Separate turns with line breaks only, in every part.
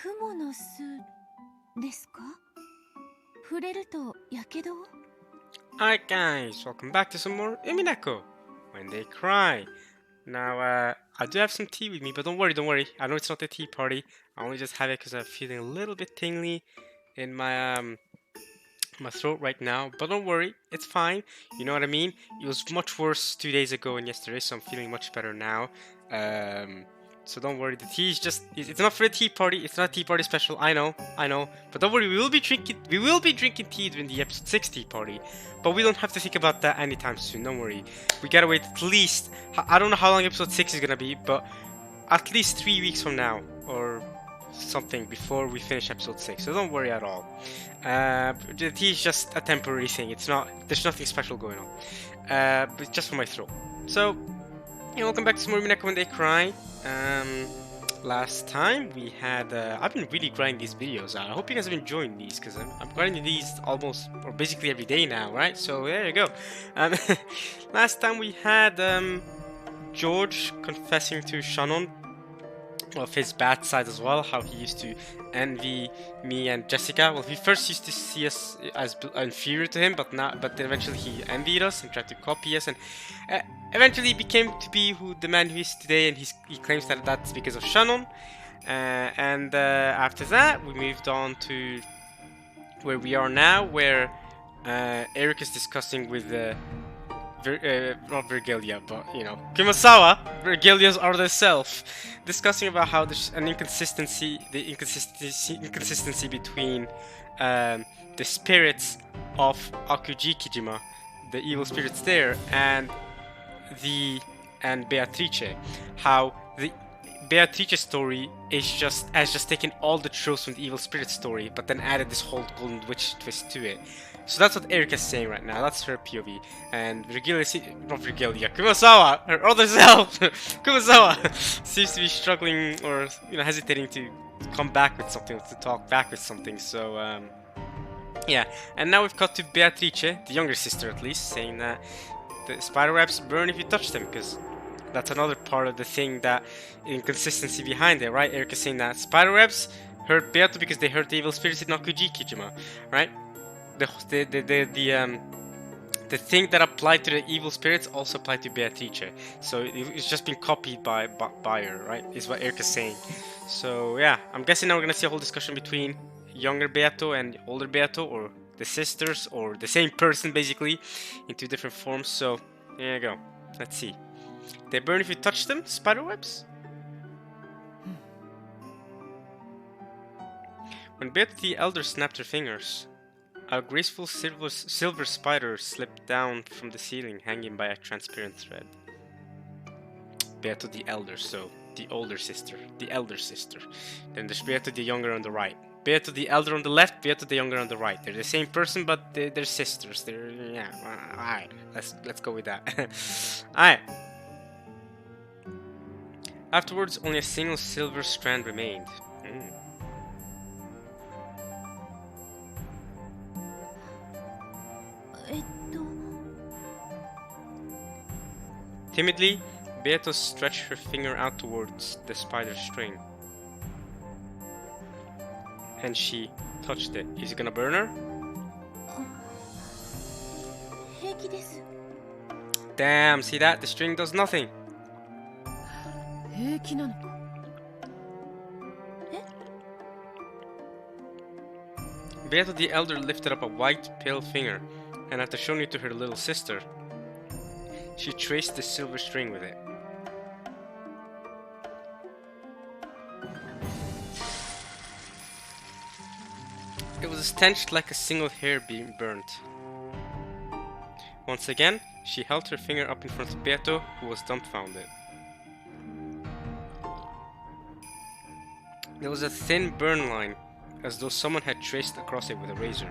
雲の巣ですか？触れるとやけどを？
Alright guys, welcome back to some more Umineko when they cry. Now, I do have some tea with me, but don't worry. I know it's not a tea party. I only just have it because I'm feeling a little bit tingly in my throat right now. But don't worry, it's fine. You know what I mean? It was much worse 2 days ago and yesterday, so I'm feeling much better now. So don't worry. The tea is just—it's not for a tea party. It's not a tea party special. I know. But don't worry. We will be drinking tea during the episode 6 tea party. But we don't have to think about that anytime soon. Don't worry. We gotta wait at least. I don't know how long episode 6 is gonna be, but at least 3 weeks from now or something before we finish episode 6. So don't worry at all. The tea is just a temporary thing. It's not. There's nothing special going on. But just for my throat. So. Yeah, welcome back to some more Umineko when they cry. Last time we had, I've been really grinding these videos out. I hope you guys have been enjoying these, because I'm grinding these almost, or basically every day now, right? So there you go. Last time we had, George confessing to Shannon of his bad side as well, how he used to envy me and Jessica. Well, he first used to see us as inferior to him, but then eventually he envied us and tried to copy us, and eventually became to be the man who he is today, and he claims that that's because of Shannon. After that, we moved on to where we are now, where Eric is discussing with not Virgilia, but you know, Kumasawa, Virgilia's other self, discussing about how there's an inconsistency between the spirits of Akujikijima, the evil spirits there, and Beatrice. How the Beatrice story has just taken all the tropes from the evil spirit story, but then added this whole golden witch twist to it. So that's what Erika is saying right now. That's her POV. And Kumasawa, her other self, Kumasawa, seems to be struggling or hesitating to come back with something, to talk back with something. So yeah. And now we've cut to Beatrice, the younger sister at least, saying that the spider webs burn if you touch them, because that's another part of the thing, that inconsistency behind it, right? Erika saying that spider webs hurt Beato because they hurt the evil spirits in Akujikijima, right? The thing that applied to the evil spirits also applied to Beatrice. So it's just been copied by her, right? Is what Erika's saying. So yeah, I'm guessing now we're gonna see a whole discussion between younger Beato and older Beato, or the sisters, or the same person basically, in two different forms. So there you go. Let's see. They burn if you touch them, spiderwebs? When Beato the Elder snapped her fingers, a graceful silver spider slipped down from the ceiling, hanging by a transparent thread. Beato the Elder, so the older sister, the elder sister. Then there's Beato the younger on the right. Beato the Elder on the left, Beato the younger on the right. They're the same person, but they're sisters. Alright, let's go with that. Alright. Afterwards, only a single silver strand remained. Timidly, Beato stretched her finger out towards the spider's string. And she touched it. Is it gonna burn her? Damn, see that? The string does nothing. Beato the Elder lifted up a white, pale finger, and after showing it to her little sister, she traced the silver string with it. It was stench like a single hair being burnt. Once again, she held her finger up in front of Beato, who was dumbfounded. There was a thin burn line, as though someone had traced across it with a razor.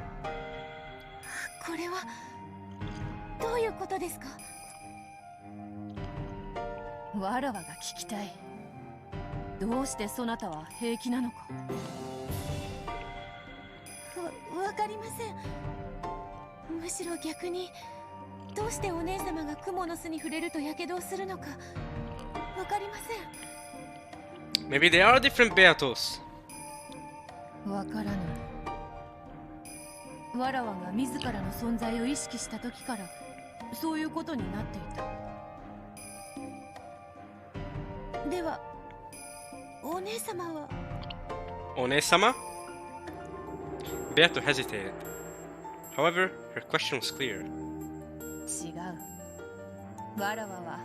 Maybe they are different Beatos.
わからぬ。わらわが自らの存在を意識した時からそういうことになっていた。ではお姉様は。
お姉様? Beato hesitated. However, her question was clear.
違う。わらわは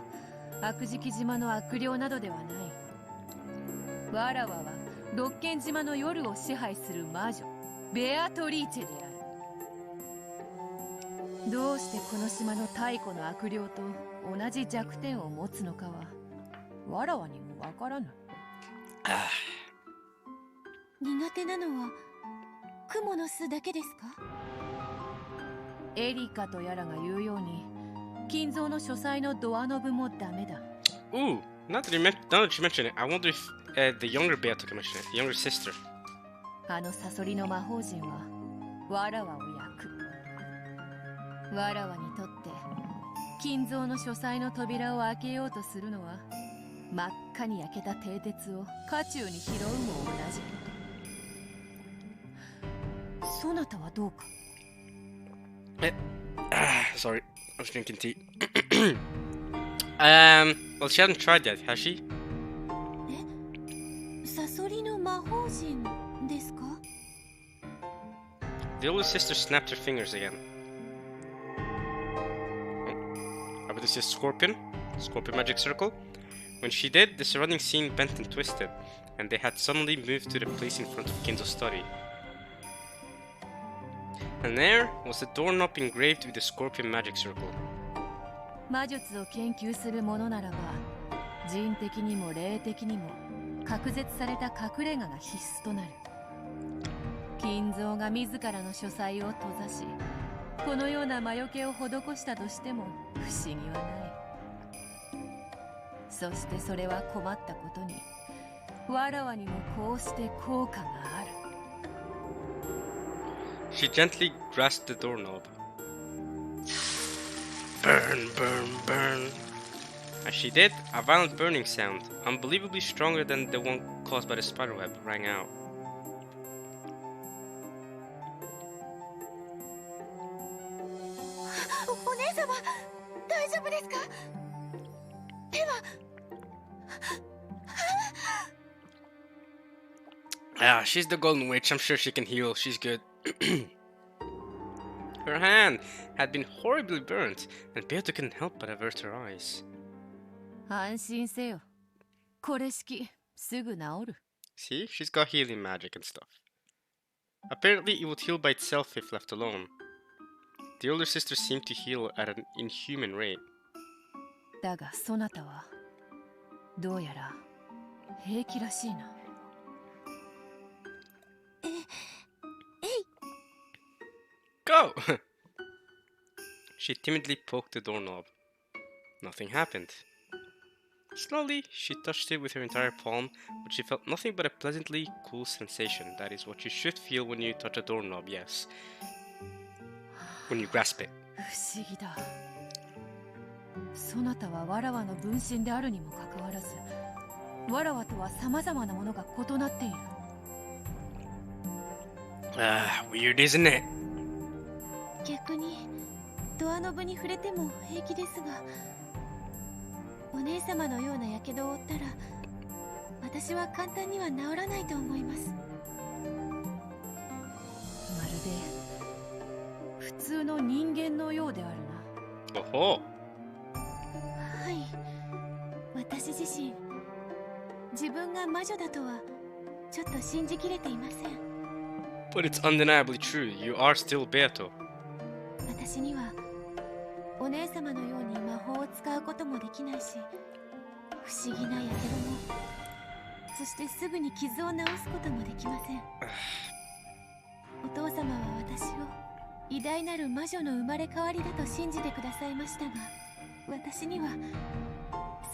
悪食島の悪霊などではない。わらわは六軒島の夜を支配する魔女ベアトリーチェである。どうしてこの島の太古の悪霊と同じ弱点を持つのかはわらわにもわからぬ。
苦手なのは雲の巣だけですか？
エリカとやらが言うように金蔵の書斎のドアノブもダメだ。
Ooh, now that you mention it, I wonder if the younger Beato can mention it, the younger sister.
あのサソリの魔法陣はわらわを焼く。わらわにとって金蔵の書斎の扉を開けようとするのは真っ赤に焼けた蹄鉄を家中に拾うも同じこと。そなたはどうか。
Sorry, I was drinking tea. Well, she hasn't tried yet, has she?
サソリの魔法陣ですか？
The older sister snapped her fingers again. But this is Scorpion magic circle. When she did, the surrounding scene bent and twisted, and they had suddenly moved to the place in front of Kinzo's study. And there was the doorknob engraved with the Scorpion magic circle.
魔術を研究するものならば人的にも霊的にも隔絶された隠れ家が必須となる。金蔵が自らの書斎を閉ざしこのような魔除けを施したとしても不思議はない。そしてそれは困ったことにわらわにもこうして効果がある。
She gently grasped the doorknob. Burn, burn, burn. As she did, a violent burning sound, unbelievably stronger than the one caused by the spiderweb, rang out.
お姉様、大丈夫ですか？手は。
She's the golden witch. I'm sure she can heal. She's good. Her hand had been horribly burnt, and Beato couldn't help but avert her eyes.
安心せよ。これしきすぐ治る。
See, she's got healing magic and stuff. Apparently, it would heal by itself if left alone. The older sister seemed to heal at an inhuman rate.
だがそなたはどうやら平気らしいな。
Go! She timidly poked the doorknob. Nothing happened. Slowly, she touched it with her entire palm, but she felt nothing but a pleasantly cool sensation. That is what you should feel when you touch a doorknob, yes. When you grasp it.
不思議だ。そなたはわらわの分身であるにもかかわらず、わらわとは様々なものが異なっている。
Weird, isn't it?
逆にドアノブに触れても平気ですが、お姉様のような火傷を負ったら私は簡単には治らないと思います。
まるで普通の人間のようであるな。
おほ。
はい、私自身自分が魔女だとはちょっと信じきれていません。
But it's undeniably true. You are still Beato.
私にはお姉様のように魔法を使うこともできないし、不思議な火傷も、そしてすぐに傷を治すこともできません。お父様は私を偉大なる魔女の生まれ変わりだと信じてくださいましたが、私には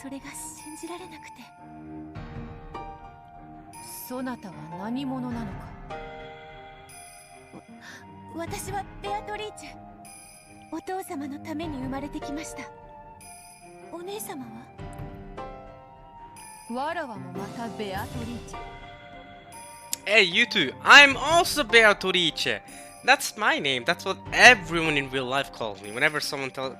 それが信じられなくて。
そなたは何者なのか。
私はベアトリーチェ。お父様のために生まれてきました。お姉様は？
わらわもまたベアトリーチェ。
Hey, you two, I'm also Beatrice. That's my name. That's what everyone in real life calls me. Whenever someone tells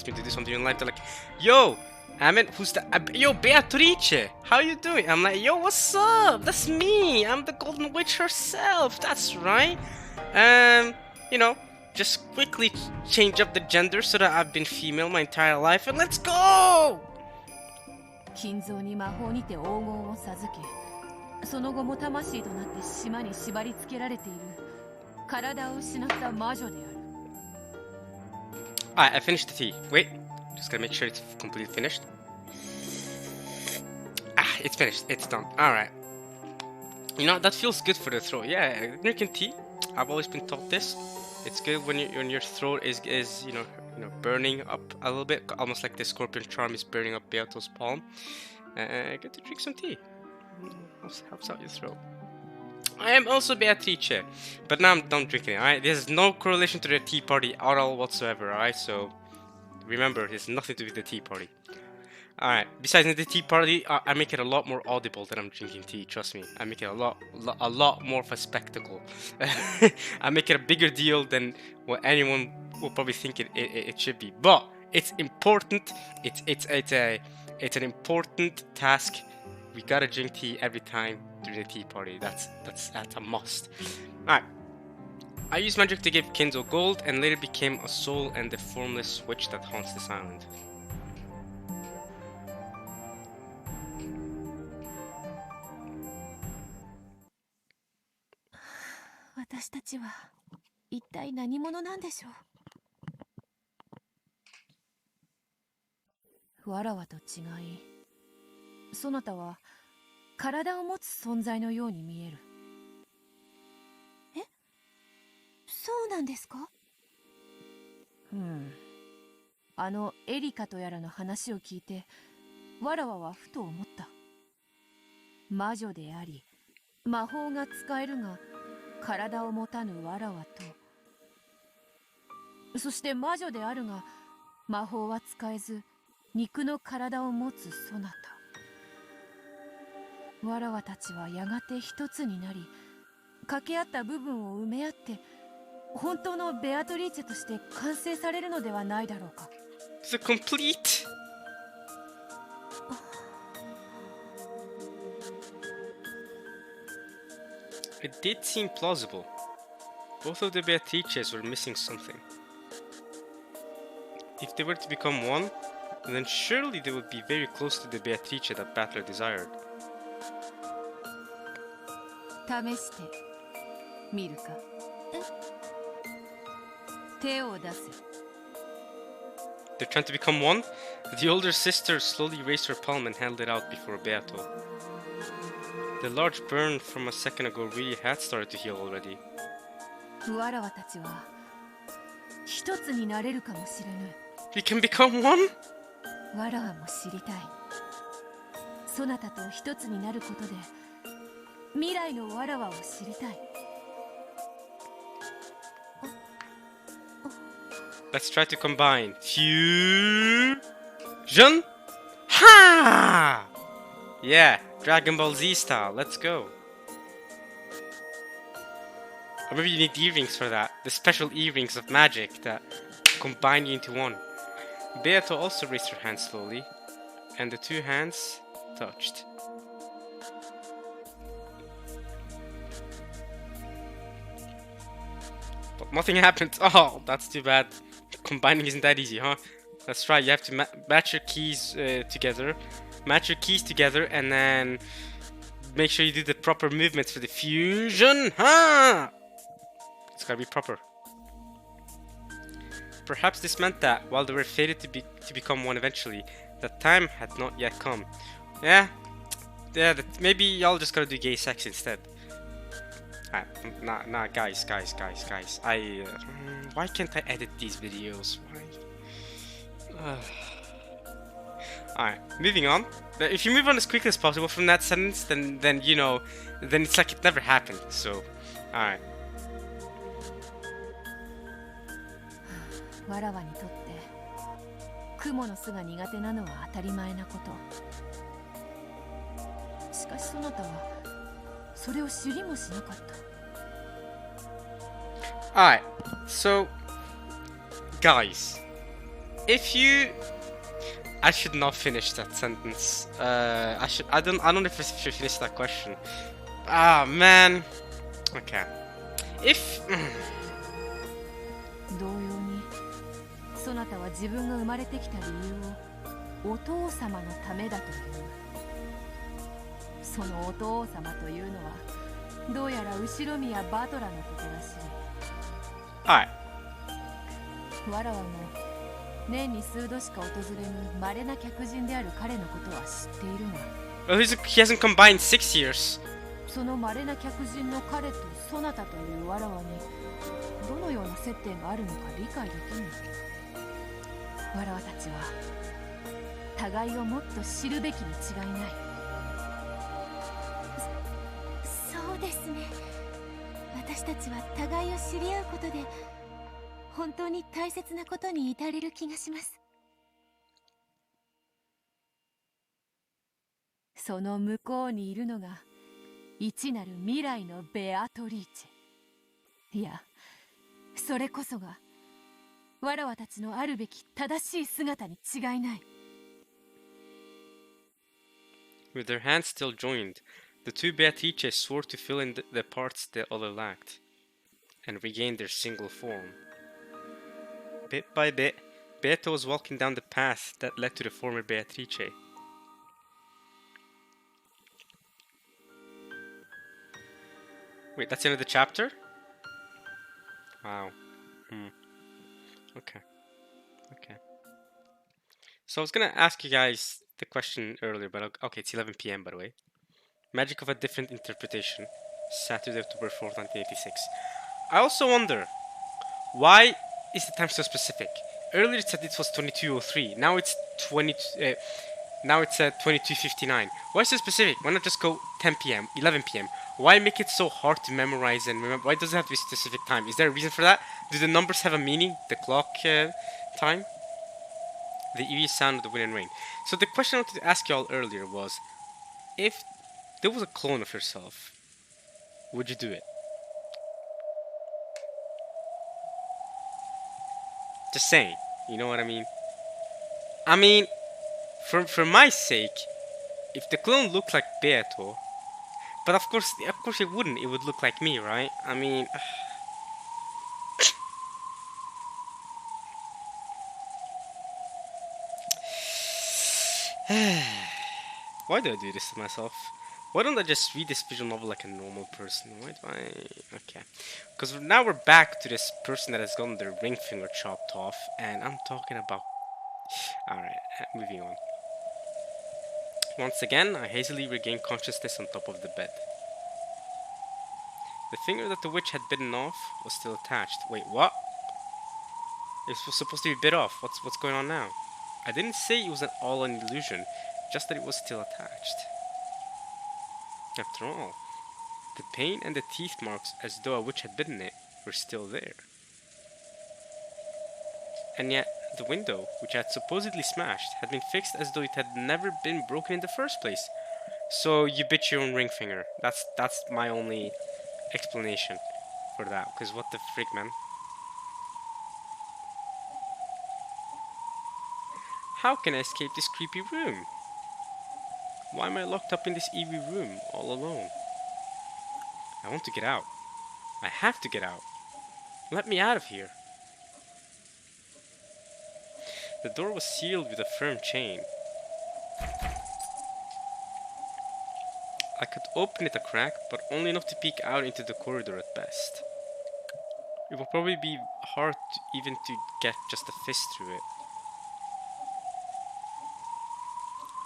me to do something in life, they're like, yo, Amit, who's that? Yo, Beatrice, how you doing? I'm like, yo, what's up? That's me. I'm the Golden Witch herself. That's right. You know, just quickly change up the gender so that I've been female my entire life, and let's go!
金蔵に魔法にて黄金を授け、その後も魂となって島に縛り付けられている体を失った魔女である。
Alright, I finished the tea. Wait, just gotta make sure it's completely finished. Ah, it's finished. It's done. Alright. You know, that feels good for the throat. Yeah, drinking tea. I've always been taught this. It's good when your throat is you know burning up a little bit, almost like the scorpion charm is burning up Beato's palm. Good to drink some tea. Helps out your throat. I am also Beatrice, but now I'm done drinking it. Alright, there's no correlation to the tea party at all whatsoever. Alright, so remember, there's nothing to do with the tea party. Alright, besides in the tea party, I make it a lot more audible that I'm drinking tea, trust me. I make it a lot more of a spectacle. I make it a bigger deal than what anyone will probably think it should be. But it's important, it's an important task. We gotta drink tea every time during the tea party. That's a must. Alright. I used magic to give Kinzo gold and later became a soul and the formless witch that haunts this island.
私たちは一体何者なんでしょ
う。わらわと違い、そなたは体を持つ存在のように見える。
え、そうなんですか？
あのエリカとやらの話を聞いて、わらわはふと思った。魔女であり、魔法が使えるが、体を持たぬわらわと、そして魔女であるが魔法は使えず肉の体を持つそなた。わらわたちはやがて一つになり、掛け合った部分を埋め合って本当のベアトリーチェとして完成されるのではないだろうか。
The complete. It did seem plausible. Both of the Beatrices were missing something. If they were to become one, then surely they would be very close to the Beatrice that Battler desired.
試してみるか。手を出せ。
They're trying to become one? The older sister slowly raised her palm and held it out before Beato. The large burn from a second ago really had started to heal already.
わらわたちは一つになれるかもしれぬ。
We can become one?
わらわも知りたい。そなたと一つになることで未来のわらわを知りたい。
Let's try to combine. Fusion? Ha! Yeah, Dragon Ball Z style. Let's go. Or maybe you need earrings for that. The special earrings of magic that combine you into one. Beato also raised her hand slowly, and the two hands touched. But nothing happened. Oh, that's too bad. Combining isn't that easy, huh? That's right, you have to match your keys together. Match your keys together and then make sure you do the proper movements for the fusion, huh? It's gotta be proper. Perhaps this meant that, while they were fated to become one eventually, the time had not yet come. Yeah, maybe y'all just gotta do gay sex instead. Nah, guys. Why can't I edit these videos? Why? Alright, moving on. If you move on as quickly as possible from that sentence, then you know, then it's like it never happened. So, alright.
わらわにとって雲の巣が苦手なのは当たり前なこと。しかしそなたはそれを知りもしなかった。
Alright, so guys, if you I should not finish that sentence. I don't know if I should finish that question. Ah man. Okay. If
同様にそなたは自分が生まれてきた理由をお父様のためだという。そのお父様というのはどうやら後ろ宮バトラのことらしい。
Alright.
わらわも年に数度しか訪れぬ稀な客人である彼のことは知っているが、
Well, he hasn't come by in 6 years.
その稀な客人の彼とそなたというわらわにどのような接点があるのか理解できぬ。わらわたちは互いをもっと知るべきに違いない。
そうですね。私たちは互いを知り合うことで本当に大切なことに至れる気がします。
その向こうにいるのが一なる未来のベアトリーチェ。いや、それこそがわらわたちのあるべき正しい姿に違いない。
With their hands still joined, the two Beatrices swore to fill in the parts the other lacked, and regain their single form. Bit by bit, Beato was walking down the path that led to the former Beatrice. Wait, that's the end of the chapter? Wow. Okay. Okay. So I was gonna ask you guys the question earlier, but okay, it's 11 p.m. by the way. Magic of a Different Interpretation. Saturday, October 4th, 1986. I also wonder, why is the time so specific? Earlier it said it was 22:03. Now it's 22:59. Why so specific? Why not just go 10 p.m., 11 p.m.? Why make it so hard to memorize and remember? Why does it have to be a specific time? Is there a reason for that? Do the numbers have a meaning? The clock time? The eerie sound of the wind and rain. So the question I wanted to ask y'all earlier was, if there was a clone of yourself, would you do it? Just saying, you know what I mean? I mean, for my sake, if the clone looked like Beato, but of course it wouldn't. It would look like me, right? I mean, why do I do this to myself? Why don't I just read this visual novel like a normal person? Why do I... Okay. Because now we're back to this person that has gotten their ring finger chopped off, and I'm talking about... Alright, moving on. Once again, I hazily regained consciousness on top of the bed. The finger that the witch had bitten off was still attached. Wait, what? It was supposed to be bit off. What's going on now? I didn't say it was all an illusion, just that it was still attached. After all, the pain and the teeth marks, as though a witch had bitten it, were still there. And yet, the window, which I had supposedly smashed, had been fixed as though it had never been broken in the first place. So you bit your own ring finger. That's my only explanation for that. Because what the frick, man? How can I escape this creepy room? Why am I locked up in this eerie room, all alone? I want to get out. I have to get out. Let me out of here. The door was sealed with a firm chain. I could open it a crack, but only enough to peek out into the corridor at best. It will probably be hard even to get just a fist through it.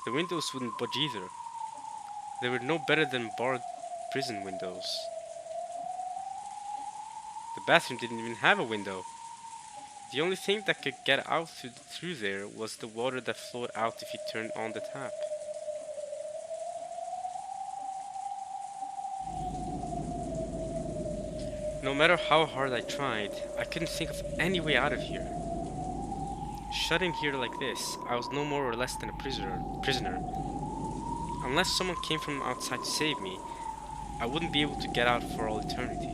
The windows wouldn't budge either. They were no better than barred prison windows. The bathroom didn't even have a window. The only thing that could get out through there was the water that flowed out if you turned on the tap. No matter how hard I tried, I couldn't think of any way out of here. Shut in here like this, I was no more or less than a prisoner. Unless someone came from outside to save me, I wouldn't be able to get out for all eternity.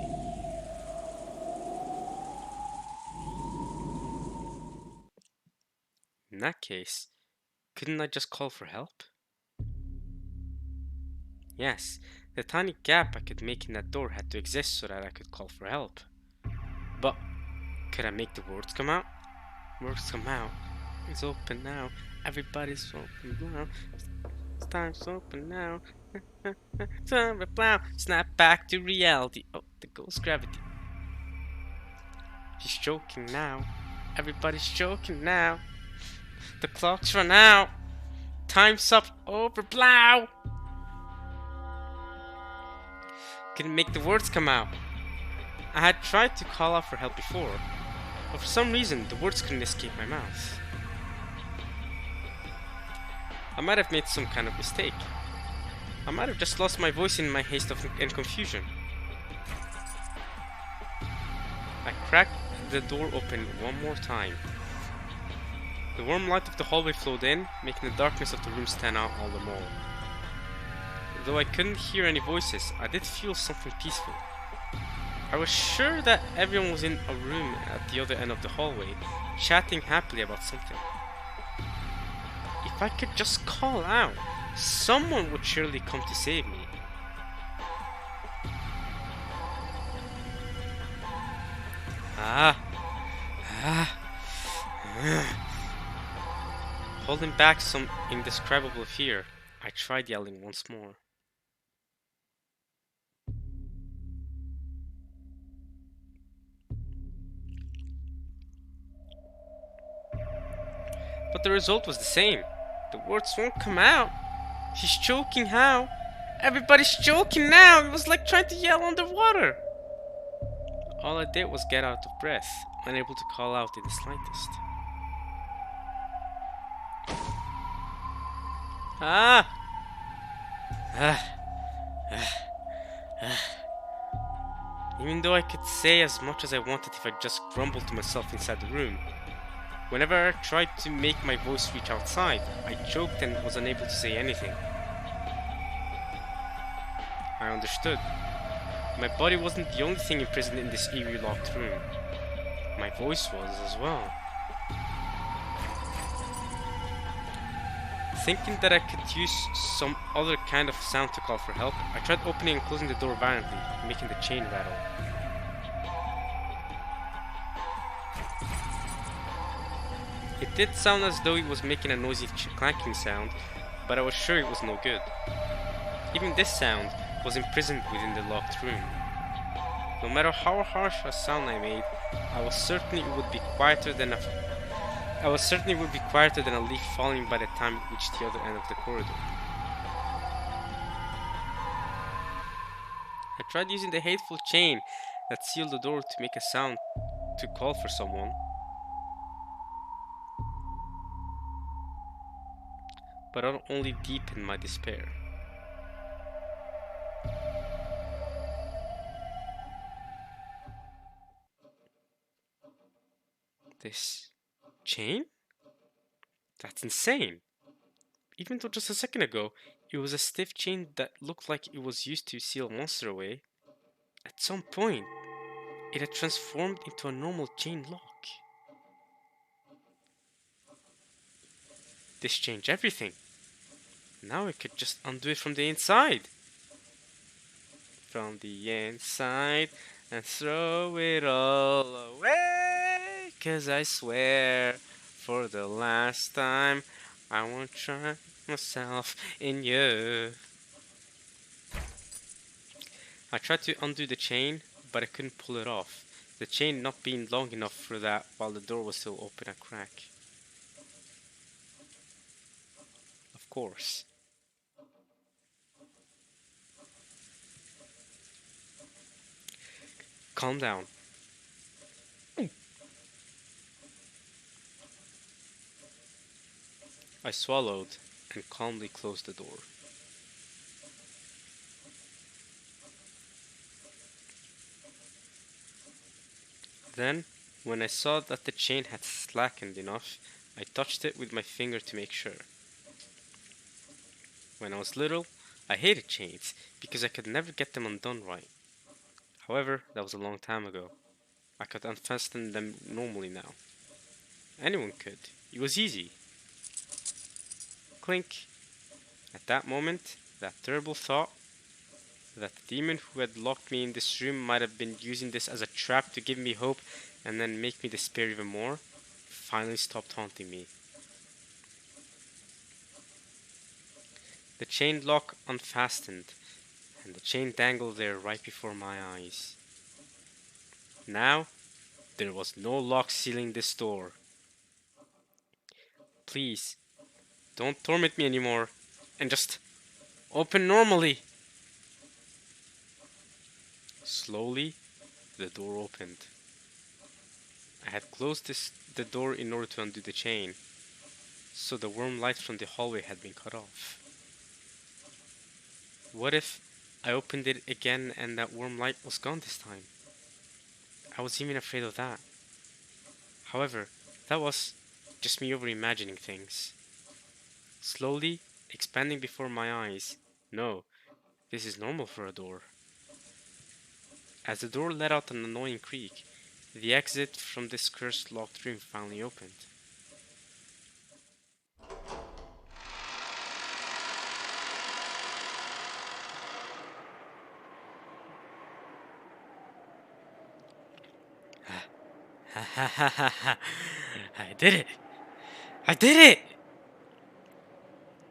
In that case, couldn't I just call for help? Yes, the tiny gap I could make in that door had to exist so that I could call for help. But could I make the words come out? Words come out. It's open now. Everybody's open now. It's time's open now. Time to plow. Snap back to reality. Oh, the ghost gravity. She's choking now. Everybody's choking now. The clock's run out. Time's up. Over. Plow. Couldn't make the words come out. I had tried to call out for help before, but for some reason the words couldn't escape my mouth. I might have made some kind of mistake. I might have just lost my voice in my haste and confusion. I cracked the door open one more time. The warm light of the hallway flowed in, making the darkness of the room stand out all the more. Though I couldn't hear any voices, I did feel something peaceful. I was sure that everyone was in a room at the other end of the hallway, chatting happily about something. If I could just call out, someone would surely come to save me. Holding back some indescribable fear, I tried yelling once more. But the result was the same. The words won't come out. She's choking how? Everybody's choking now! It was like trying to yell underwater. All I did was get out of breath, unable to call out in the slightest. Even though I could say as much as I wanted if I just grumbled to myself inside the room, whenever I tried to make my voice reach outside, I choked and was unable to say anything. I understood. My body wasn't the only thing imprisoned in this eerie locked room. My voice was as well. Thinking that I could use some other kind of sound to call for help, I tried opening and closing the door violently, making the chain rattle. It did sound as though it was making a noisy clanking sound, but I was sure it was no good. Even this sound was imprisoned within the locked room. No matter how harsh a sound I made, I was certain it would be quieter than a leaf falling by the time it reached the other end of the corridor. I tried using the hateful chain that sealed the door to make a sound to call for someone, but it only deepened my despair. This chain? That's insane. Even though just a second ago, it was a stiff chain that looked like it was used to seal a monster away. At some point, it had transformed into a normal chain lock. This changed everything. Now I could just undo it from the inside. From the inside and throw it all away. 'Cause I swear, for the last time, I won't try myself in you. I tried to undo the chain, but I couldn't pull it off. The chain not being long enough for that while the door was still open a crack. Of course. Calm down. I swallowed and calmly closed the door. Then, when I saw that the chain had slackened enough, I touched it with my finger to make sure. When I was little, I hated chains because I could never get them undone right. However, that was a long time ago. I could unfasten them normally now. Anyone could. It was easy. Clink. At that moment, that terrible thought that the demon who had locked me in this room might have been using this as a trap to give me hope and then make me despair even more, finally stopped haunting me. The chain lock unfastened, and the chain dangled there right before my eyes. Now, there was no lock sealing this door. Please, don't torment me anymore, and just open normally. Slowly, the door opened. I had closed the door in order to undo the chain, so the warm light from the hallway had been cut off. What if I opened it again and that warm light was gone this time? I was even afraid of that. However, that was just me over-imagining things. Slowly, expanding before my eyes. No, this is normal for a door. As the door let out an annoying creak, the exit from this cursed locked room finally opened. I did it! I did it!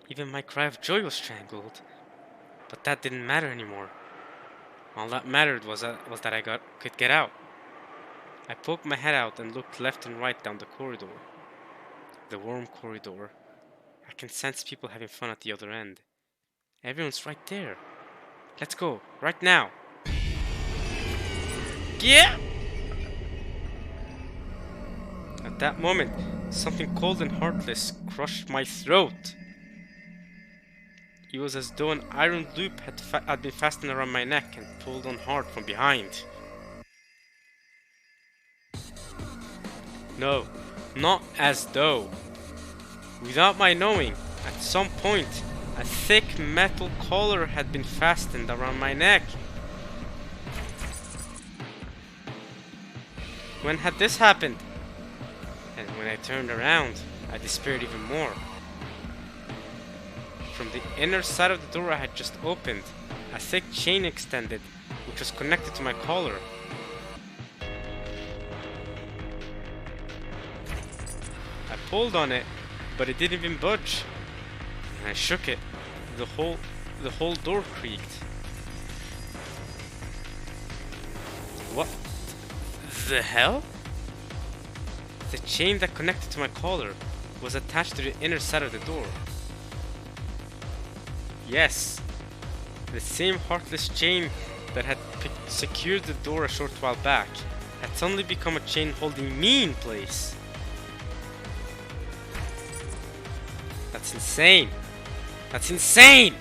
Even my cry of joy was strangled, but that didn't matter anymore. All that mattered was that I could get out. I poked my head out and looked left and right down the corridor. The warm corridor. I can sense people having fun at the other end. Everyone's right there. Let's go, right now. Yeah! At that moment, something cold and heartless crushed my throat. It was as though an iron loop had been fastened around my neck and pulled on hard from behind. No, not as though. Without my knowing, at some point, a thick metal collar had been fastened around my neck. When had this happened? And when I turned around, I despaired even more. From the inner side of the door I had just opened, a thick chain extended, which was connected to my collar. I pulled on it, but it didn't even budge. And I shook it. The whole door creaked. What the hell? The chain that connected to my collar was attached to the inner side of the door. Yes, the same heartless chain that had secured the door a short while back had suddenly become a chain holding me in place. That's insane. That's insane!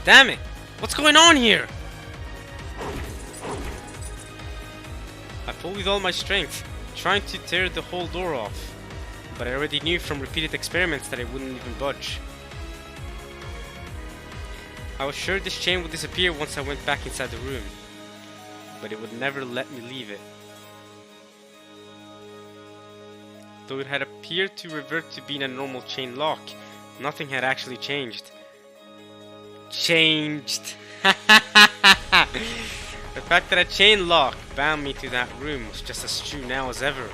Damn it! What's going on here? I pulled with all my strength, trying to tear the whole door off, but I already knew from repeated experiments that it wouldn't even budge. I was sure this chain would disappear once I went back inside the room, but it would never let me leave it. Though it had appeared to revert to being a normal chain lock, nothing had actually changed. Changed! The fact that a chain lock bound me to that room was just as true now as ever.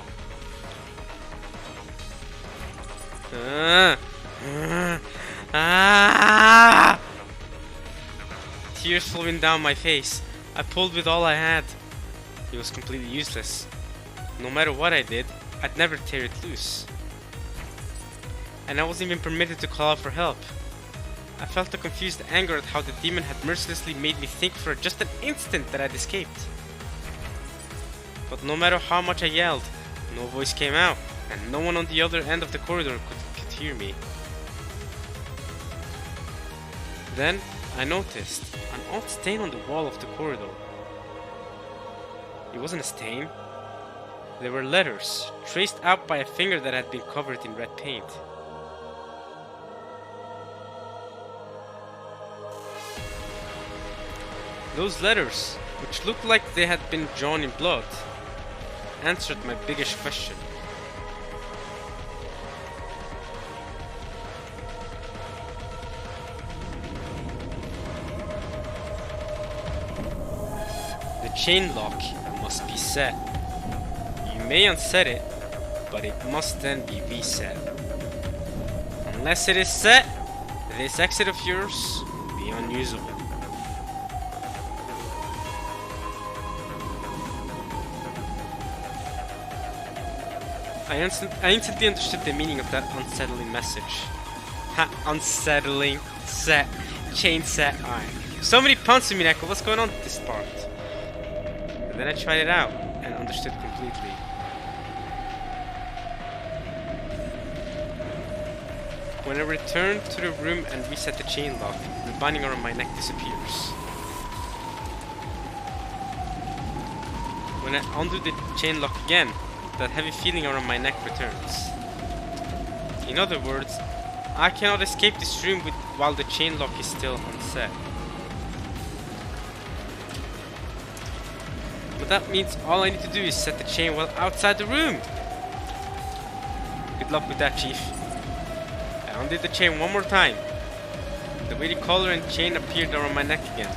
Tears flowing down my face. I pulled with all I had. It was completely useless. No matter what I did, I'd never tear it loose. And I wasn't even permitted to call out for help. I felt a confused anger at how the demon had mercilessly made me think for just an instant that I'd escaped. But no matter how much I yelled, no voice came out, and no one on the other end of the corridor could hear me. Then I noticed an odd stain on the wall of the corridor. It wasn't a stain. There were letters, traced out by a finger that had been covered in red paint. Those letters, which looked like they had been drawn in blood, answered my biggest question. The chain lock must be set. You may unset it, but it must then be reset. Unless it is set, this exit of yours will be unusable. I instantly understood the meaning of that unsettling message. Ha, unsettling, set, chain set, alright. So many puns, Umineko, what's going on with this part? And then I tried it out and understood completely. When I return to the room and reset the chain lock, the binding around my neck disappears. When I undo the chain lock again, that heavy feeling around my neck returns. In other words, I cannot escape this room while the chain lock is still unset. But that means all I need to do is set the chain while outside the room. Good luck with that, Chief. I undid the chain one more time. The weighty collar and chain appeared around my neck again.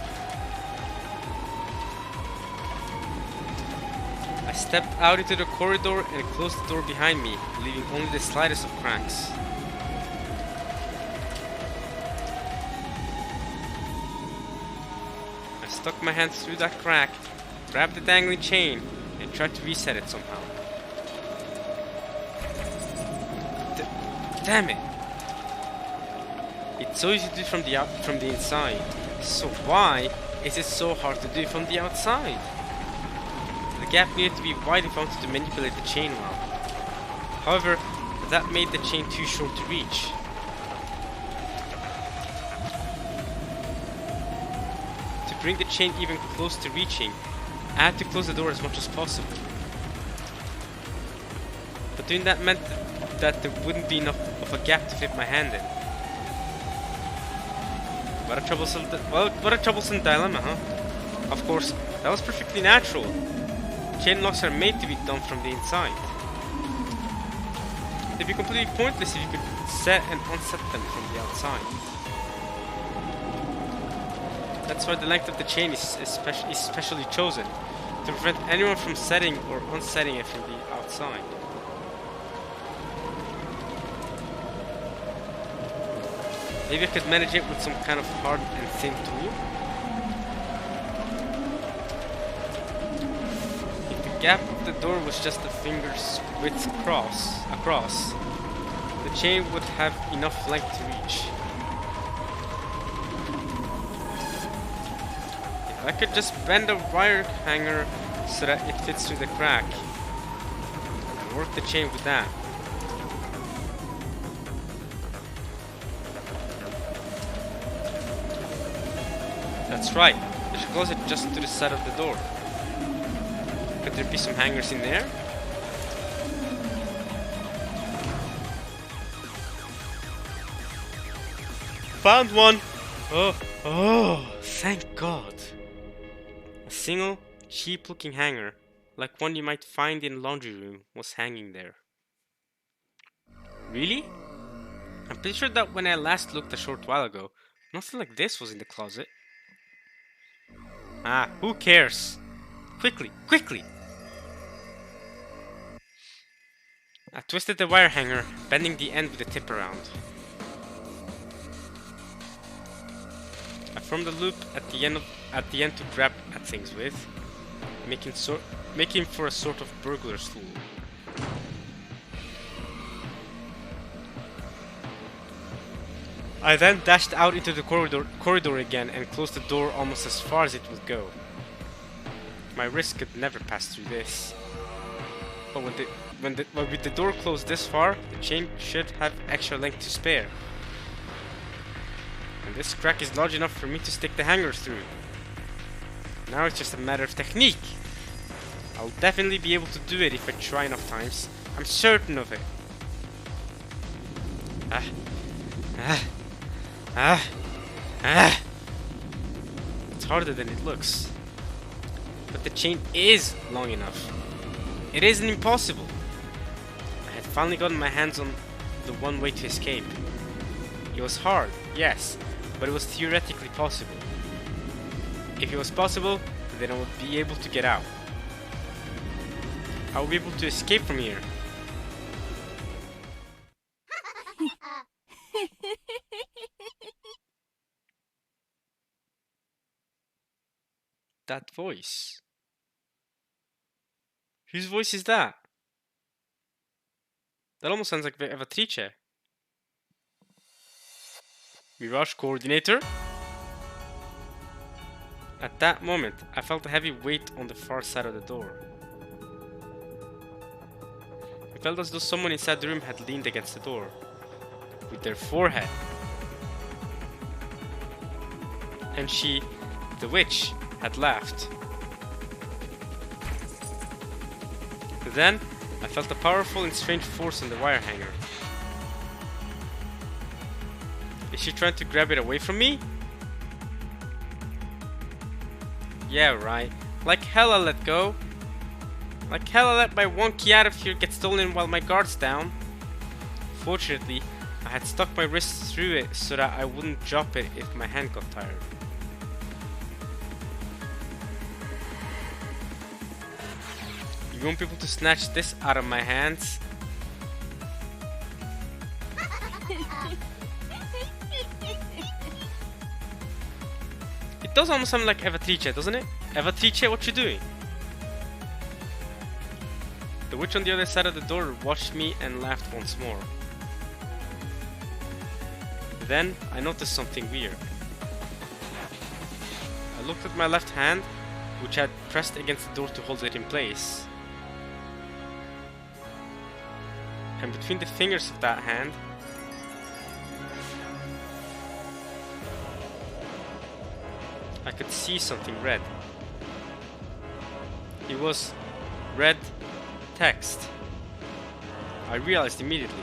I stepped out into the corridor and closed the door behind me, leaving only the slightest of cracks. I stuck my hand through that crack, grabbed the dangling chain, and tried to reset it somehow. Damn it! It's so easy to do from the inside. So why is it so hard to do from the outside? The gap needed to be wide if I wanted to manipulate the chain well. However, that made the chain too short to reach. To bring the chain even close to reaching, I had to close the door as much as possible. But doing that meant that there wouldn't be enough of a gap to fit my hand in. What a troublesome dilemma, huh? Of course, that was perfectly natural. Chain locks are made to be done from the inside. They'd be completely pointless if you could set and unset them from the outside. That's why the length of the chain is specially chosen, to prevent anyone from setting or unsetting it from the outside. Maybe I could manage it with some kind of hard and thin tool. If the gap of the door was just a finger's width across, the chain would have enough length to reach. If I could just bend a wire hanger so that it fits through the crack, and work the chain with that. That's right, I should close it just to the side of the door. Could there be some hangers in there? Found one! Oh, thank God. A single, cheap looking hanger, like one you might find in a laundry room, was hanging there. Really? I'm pretty sure that when I last looked a short while ago, nothing like this was in the closet. Ah, who cares? Quickly, quickly! I twisted the wire hanger, bending the end with the tip around. I formed a loop at the end to grab at things with, making for a sort of burglar's tool. I then dashed out into the corridor again and closed the door almost as far as it would go. My wrist could never pass through this. But with the door closed this far, the chain should have extra length to spare. And this crack is large enough for me to stick the hanger through. Now it's just a matter of technique. I'll definitely be able to do it if I try enough times. I'm certain of it. It's harder than it looks. But the chain is long enough. It isn't impossible. I had finally gotten my hands on the one way to escape. It was hard, yes, but it was theoretically possible. If it was possible, then I would be able to get out. I would be able to escape from here. That voice. Whose voice is that? That almost sounds like Evatrice. Mirage Coordinator? At that moment, I felt a heavy weight on the far side of the door. It felt as though someone inside the room had leaned against the door, with their forehead. And she, the witch, had laughed. Then, I felt a powerful and strange force on the wire hanger. Is she trying to grab it away from me? Yeah, right. Like hell I let go. Like hell I let my one key out of here get stolen while my guard's down. Fortunately, I had stuck my wrist through it so that I wouldn't drop it if my hand got tired. You won't be able to snatch this out of my hands. It does almost sound like Evatrice, doesn't it? Evatrice, what you doing? The witch on the other side of the door watched me and laughed once more. Then I noticed something weird. I looked at my left hand, which had pressed against the door to hold it in place. And between the fingers of that hand, I could see something red. It was red text. I realized immediately.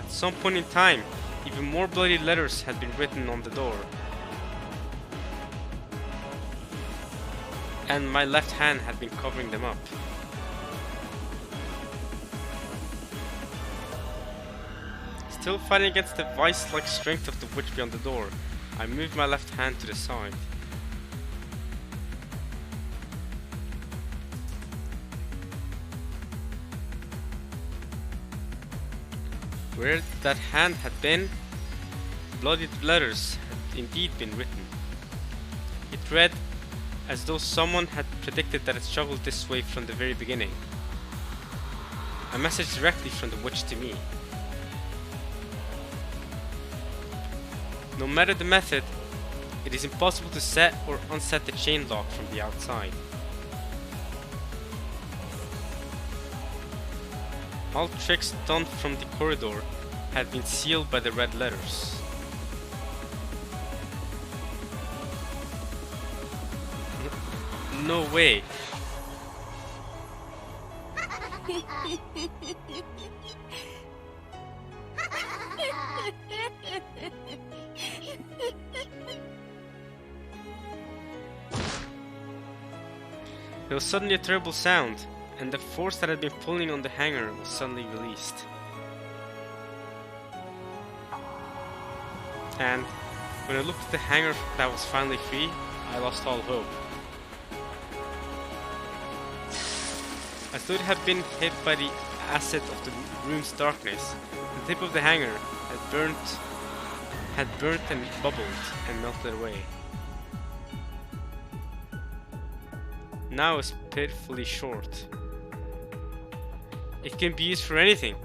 At some point in time, even more bloody letters had been written on the door. And my left hand had been covering them up. Still fighting against the vice-like strength of the witch beyond the door, I moved my left hand to the side. Where that hand had been, bloodied letters had indeed been written. It read as though someone had predicted that it struggled this way from the very beginning. A message directly from the witch to me. No matter the method, it is impossible to set or unset the chain lock from the outside. All tricks done from the corridor had been sealed by the red letters. No way. There was suddenly a terrible sound, and the force that had been pulling on the hanger was suddenly released. And when I looked at the hanger that was finally free, I lost all hope. As though it had been hit by the acid of the room's darkness, the tip of the hanger had burnt and bubbled and melted away. Now it's pitifully short. It can be used for anything.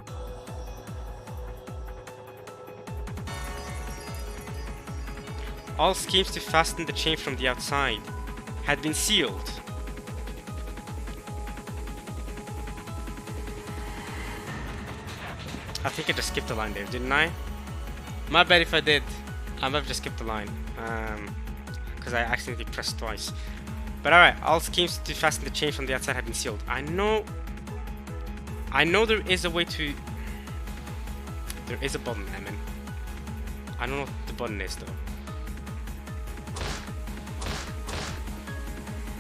All schemes to fasten the chain from the outside had been sealed. I think I just skipped a line there, didn't I? My bad if I did. I might have just skipped a line. Because I accidentally pressed twice. But alright, all schemes to fasten the chain from the outside have been sealed. I know there is a way to... There is a button, I mean. I don't know what the button is though.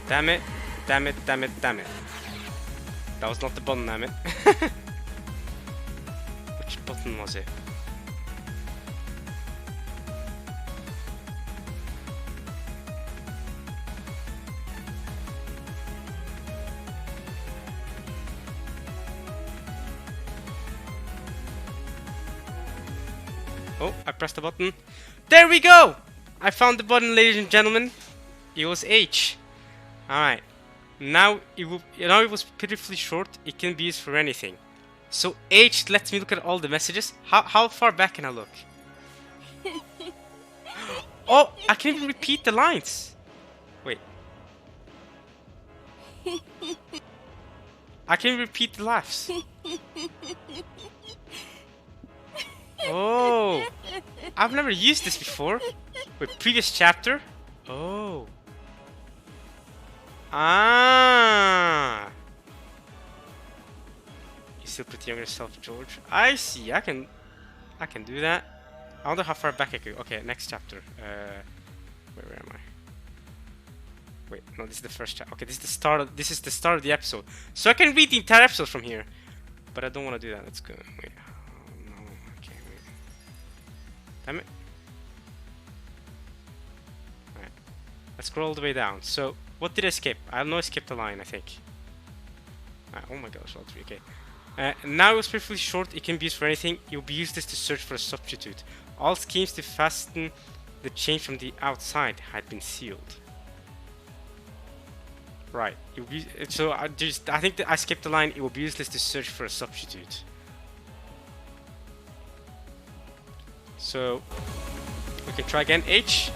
Damn it. Damn it, damn it, damn it. That was not the button, damn it. Which button was it? Oh, I pressed the button. There we go! I found the button, ladies and gentlemen. It was H. Alright. Now it was pitifully short. It can be used for anything. So H lets me look at all the messages. How far back can I look? Oh, I can even repeat the lines. Wait. I can repeat the laughs. Oh, I've never used this before. Wait, previous chapter? Oh. Ah. You still pretty young yourself, George. I see. I can do that. I wonder how far back I could. Okay, next chapter. Where am I? Wait, no, this is the first chapter. Okay, this is the start of the episode. So I can read the entire episode from here. But I don't want to do that. Let's go. Wait. Oh, no. Okay, wait. Damn it. Alright. Let's scroll all the way down. So, what did I skip? I know I skipped a line, I think. Oh my gosh, all three. Okay. Now it was perfectly short. It can be used for anything. It will be useless to search for a substitute. All schemes to fasten the chain from the outside had been sealed. Right. So I think that I skipped the line. It will be useless to search for a substitute. So we can try again. H.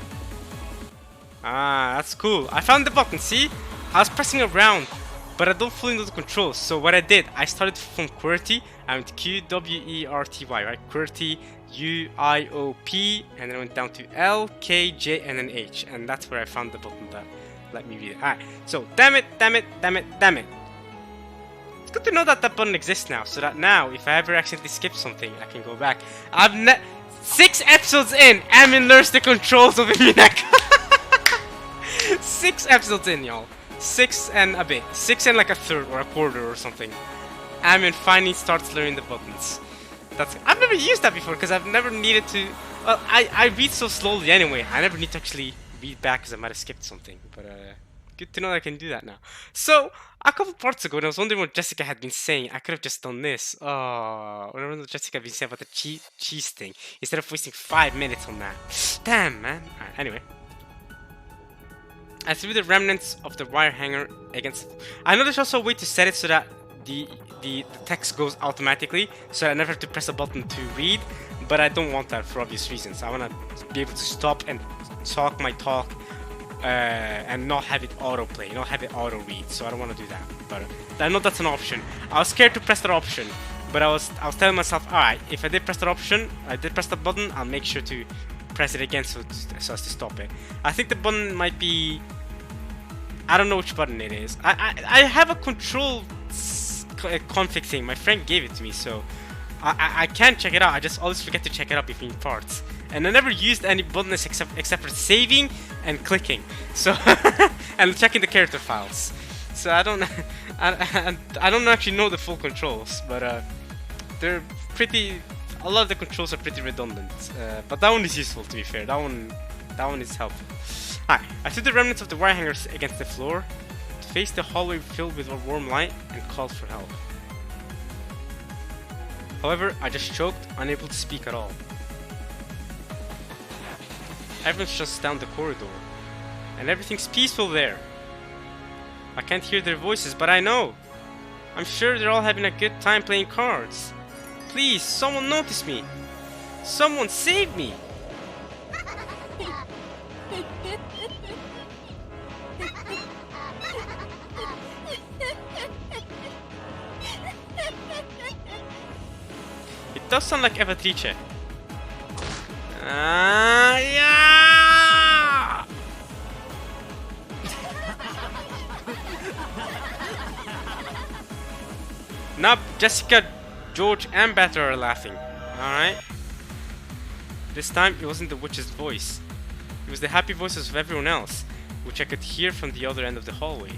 Ah, that's cool. I found the button. See, I was pressing around, but I don't fully know the controls. So what I did, I started from QWERTY. I went QWERTY, right? QWERTY, UIOP, and then I went down to L, K, J, and then H, and that's where I found the button that let me read it. Alright, so damn it, damn it, damn it, damn it. It's good to know that that button exists now, so that now if I ever accidentally skip something, I can go back. 6 episodes in, Amin learns the controls of Umineko. 6 episodes in, y'all. 6 and a bit. 6 and like a third or a quarter or something. Amin finally starts learning the buttons. I've never used that before because I've never needed to. Well, I read so slowly anyway. I never need to actually read back because I might have skipped something. But good to know that I can do that now. So a couple parts ago, when I was wondering what Jessica had been saying, I could have just done this. Oh, remember what Jessica had been saying about the cheese thing instead of wasting 5 minutes on that. Damn, man. Alright, anyway. I threw the remnants of the wire hanger against. I know there's also a way to set it so that the text goes automatically, so I never have to press a button to read. But I don't want that for obvious reasons. I want to be able to stop and talk my talk, and not have it autoplay, not have it auto read. So I don't want to do that. But I know that's an option. I was scared to press that option, but I was telling myself, all right, if I did press that option, I did press the button, I'll make sure to press it again so as to stop it. I think the button might be. I don't know which button it is. I have a control config thing. My friend gave it to me, so I can check it out. I just always forget to check it out between parts, and I never used any buttons except for saving and clicking. So and checking the character files. So I don't actually know the full controls, but they're pretty. A lot of the controls are pretty redundant, but that one is useful, to be fair. That one is helpful. Alright, I threw the remnants of the wire hangers against the floor to face the hallway filled with a warm light and called for help. However, I just choked, unable to speak at all. Everyone's just down the corridor, and everything's peaceful there. I can't hear their voices, but I know. I'm sure they're all having a good time playing cards. Please, someone notice me. Someone save me. It does sound like Evatrice. Yeah! Now Jessica, George, and Better are laughing. Alright. This time it wasn't the witch's voice. It was the happy voices of everyone else. which I could hear from the other end of the hallway.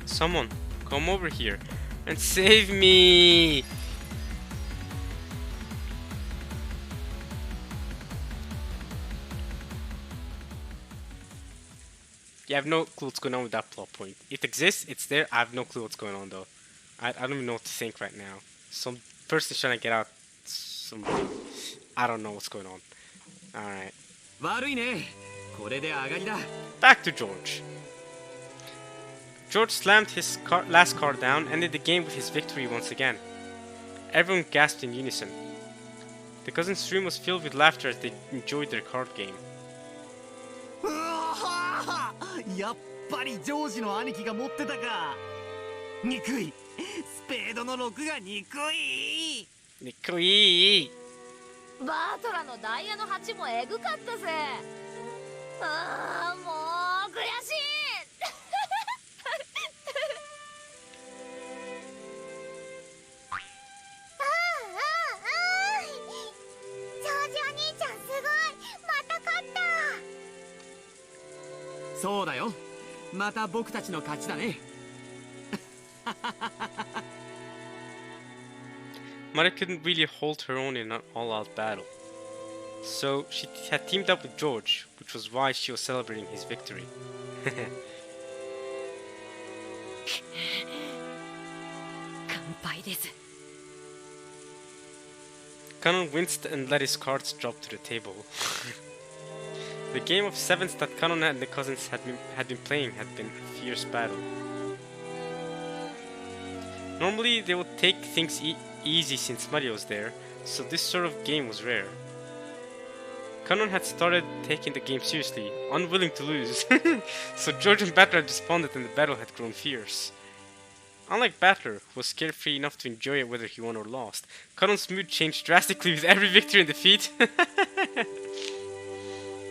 Someone, come over here and save me! Yeah, I have no clue what's going on with that plot point. It exists, it's there, I have no clue what's going on though. I don't even know what to think right now. Some person's trying to get out somebody. I don't know what's going on. Alright. Back to George. George slammed his last card down and ended the game with his victory once again. Everyone gasped in unison. The cousins' room was filled with laughter as they enjoyed their card game.
やっぱりジョージの兄貴が持ってたか。憎い。スペードの6が憎い。
憎い。
バートラのダイヤの8もエグかったぜ。ああ、もう悔しい。
ジョージお兄ちゃんすごい。また勝った。
そうだよ。また僕たちの勝ちだね。
Mother couldn't really hold her own in an all-out battle. So she had teamed up with George, which was why she was celebrating his victory. Kanon winced and let his cards drop to the table. The game of sevens that Kanon and the cousins had been playing had been a fierce battle. Normally they would take things easy since Mario was there, so this sort of game was rare. Kanon had started taking the game seriously, unwilling to lose, so George and Battler had responded and the battle had grown fierce. Unlike Battler, who was carefree enough to enjoy it whether he won or lost, Kanon's mood changed drastically with every victory and defeat.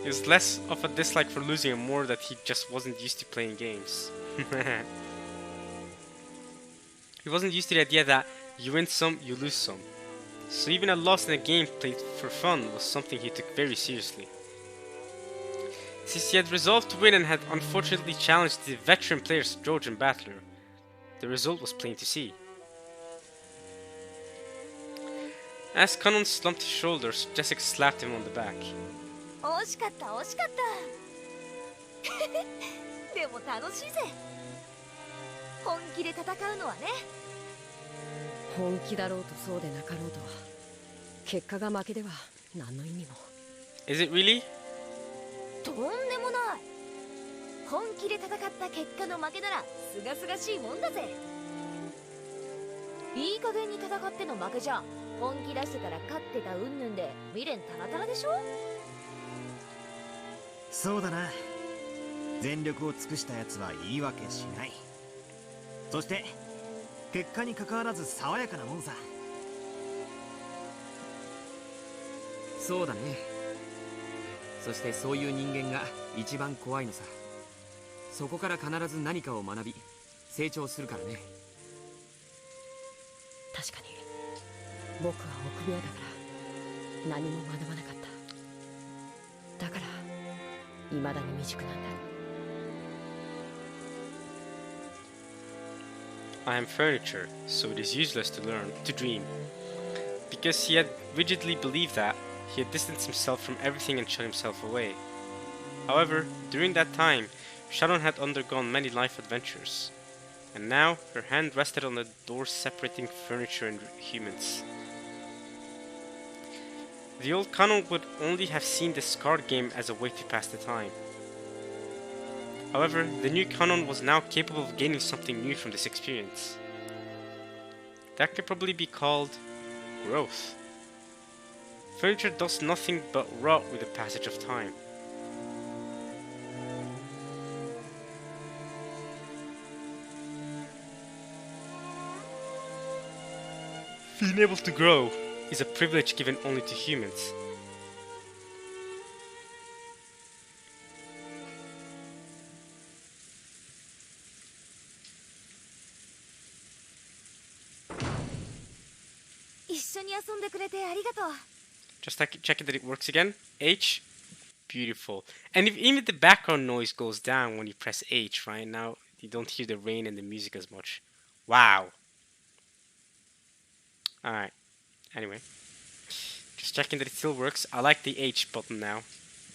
It was less of a dislike for losing and more that he just wasn't used to playing games. He wasn't used to the idea that you win some, you lose some. So even a loss in a game played for fun was something he took very seriously. Since he had resolved to win and had unfortunately challenged the veteran players George and Battler, the result was plain to see. As Kanon slumped his shoulders, Jessica slapped him on the back.
惜しかった惜しかったでも楽しいぜ。本気で戦うのはね。
本気だろうとそうでなかろうとは結果が負けでは何の意味も。
Is it really?
とんでもない。本気で戦った結果の負けならすがすがしいもんだぜ。いい加減に戦っての負けじゃ本気出してたら勝ってた云々で未練タラタラでしょ。
そうだな。全力を尽くしたやつは言い訳しない。そして結果に関わらず爽やかなもんさ。そうだね。そしてそういう人間が一番怖いのさ。そこから必ず何かを学び成長するからね。
確かに僕は臆病だから何も学ばなかった。だから未だに未熟なんだ。
I am furniture, so it is useless to learn, to dream. Because he had rigidly believed that, he had distanced himself from everything and shut himself away. However, during that time, Sharon had undergone many life adventures. And now, her hand rested on the door separating furniture and humans. The old Kanon would only have seen this card game as a way to pass the time. However, the new Kanon was now capable of gaining something new from this experience. That could probably be called growth. Furniture does nothing but rot with the passage of time. Being able to grow is a privilege given only to humans. Just checking that it works again. H, beautiful. And if even the background noise goes down when you press H, right? Now you don't hear the rain and the music as much. Wow. Alright, anyway. Just checking that it still works. I like the H button now.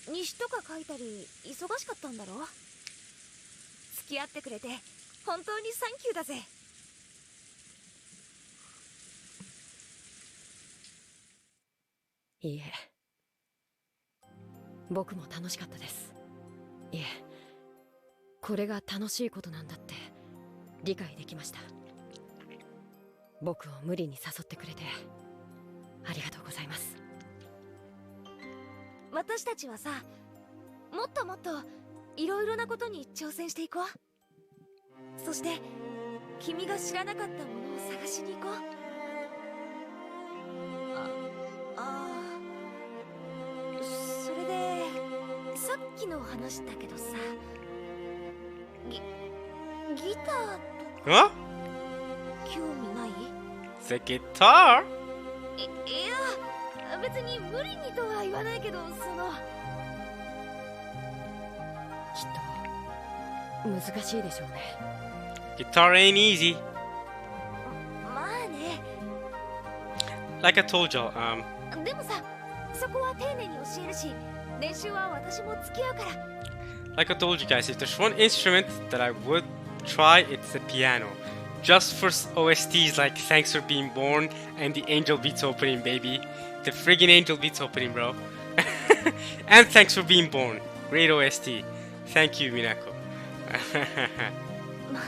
西とか書いたり忙しかったんだろ。付き合ってくれて本当にサンキューだぜ。
いいえ、僕も楽しかったです。いえ、これが楽しいことなんだって理解できました。僕を無理に誘ってくれてありがとうございます。
私たちはさ、もっともっといろいろなことに挑戦していこう。そして君が知らなかったものを探しに行こう。それでさっきの話だけどさ、ギターとか
Huh?
興味ない？
The guitar?
いや、別に無理にとは言わないけど、
きっと難しいでしょうね。
Guitar ain't easy.
まあね。
Like I told y'all,
でもさ、そこは丁寧に教えるし、練習は私も付き合うから。
like I told you guys, if there's one instrument that I would try, it's the piano. Just for OSTs like Thanks for Being Born and the Angel Beats opening, baby. The friggin' Angel Beats opening, bro. And Thanks for Being Born. Great OST. Thank you, Umineko.
まあ、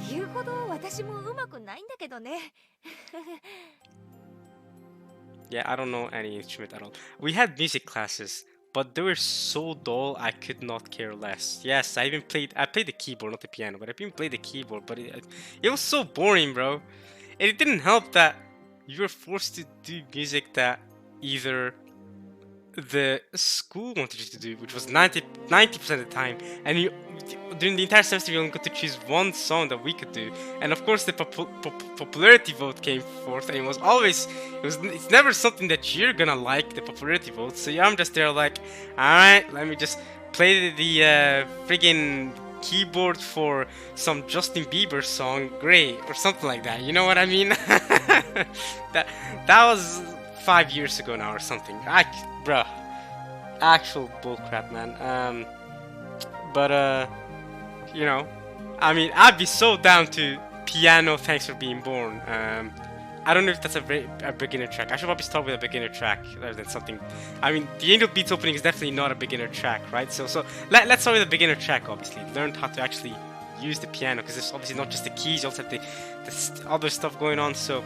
言うほど私もうまくないんだけどね。
Yeah, I don't know any instrument at all. We had music classes, but they were so dull I could not care less. Yes, I played the keyboard, not the piano, but I even played the keyboard, but it was so boring, bro. And it didn't help that you were forced to do music that either the school wanted you to do, which was 90% of the time, and during the entire semester you only got to choose one song that we could do. And of course the popularity vote came forth, and it's never something that you're gonna like, the popularity vote. So yeah, I'm just there like, alright, let me just play the friggin' keyboard for some Justin Bieber song, great, or something like that, you know what I mean? that was 5 years ago now or something. Bruh, actual bullcrap, man. But you know, I mean, I'd be so down to piano. Thanks for Being Born. I don't know if that's a beginner track. I should probably start with a beginner track rather than something. I mean, the Angel Beats opening is definitely not a beginner track, right? So let's start with a beginner track. Obviously, learn how to actually use the piano, because it's obviously not just the keys. You also have the other stuff going on. So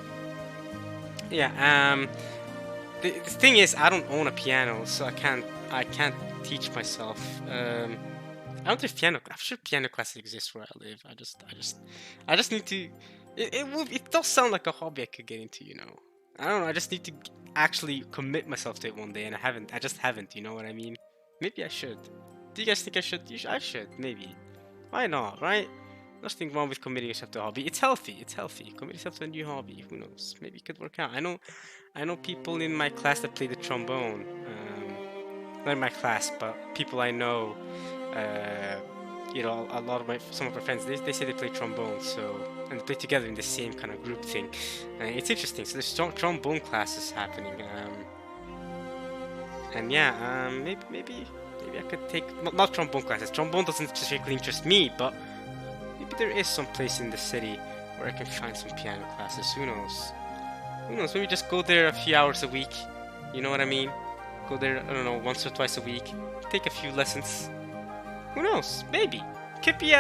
yeah. The thing is, I don't own a piano, so I can't teach myself. I don't think I'm sure piano classes exist where I live. I just need to. It does sound like a hobby I could get into, you know. I don't know. I just need to actually commit myself to it one day, and I just haven't. You know what I mean? Maybe I should. Do you guys think I should? I should. Maybe. Why not? Right? Nothing wrong with committing yourself to a hobby. It's healthy. It's healthy. Commit yourself to a new hobby. Who knows? Maybe it could work out. I know people in my class that play the trombone. Not in my class, but people I know. You know, some of my friends. They say they play trombone. And they play together in the same kind of group thing. It's interesting. So there's trombone classes happening. And yeah. Maybe I could take not trombone classes. Trombone doesn't specifically interest me, but maybe there is some place in the city where I can find some piano classes. Who knows? Who knows? Maybe just go there a few hours a week. You know what I mean? Go there, I don't know, once or twice a week. Take a few lessons. Who knows? Maybe. Could be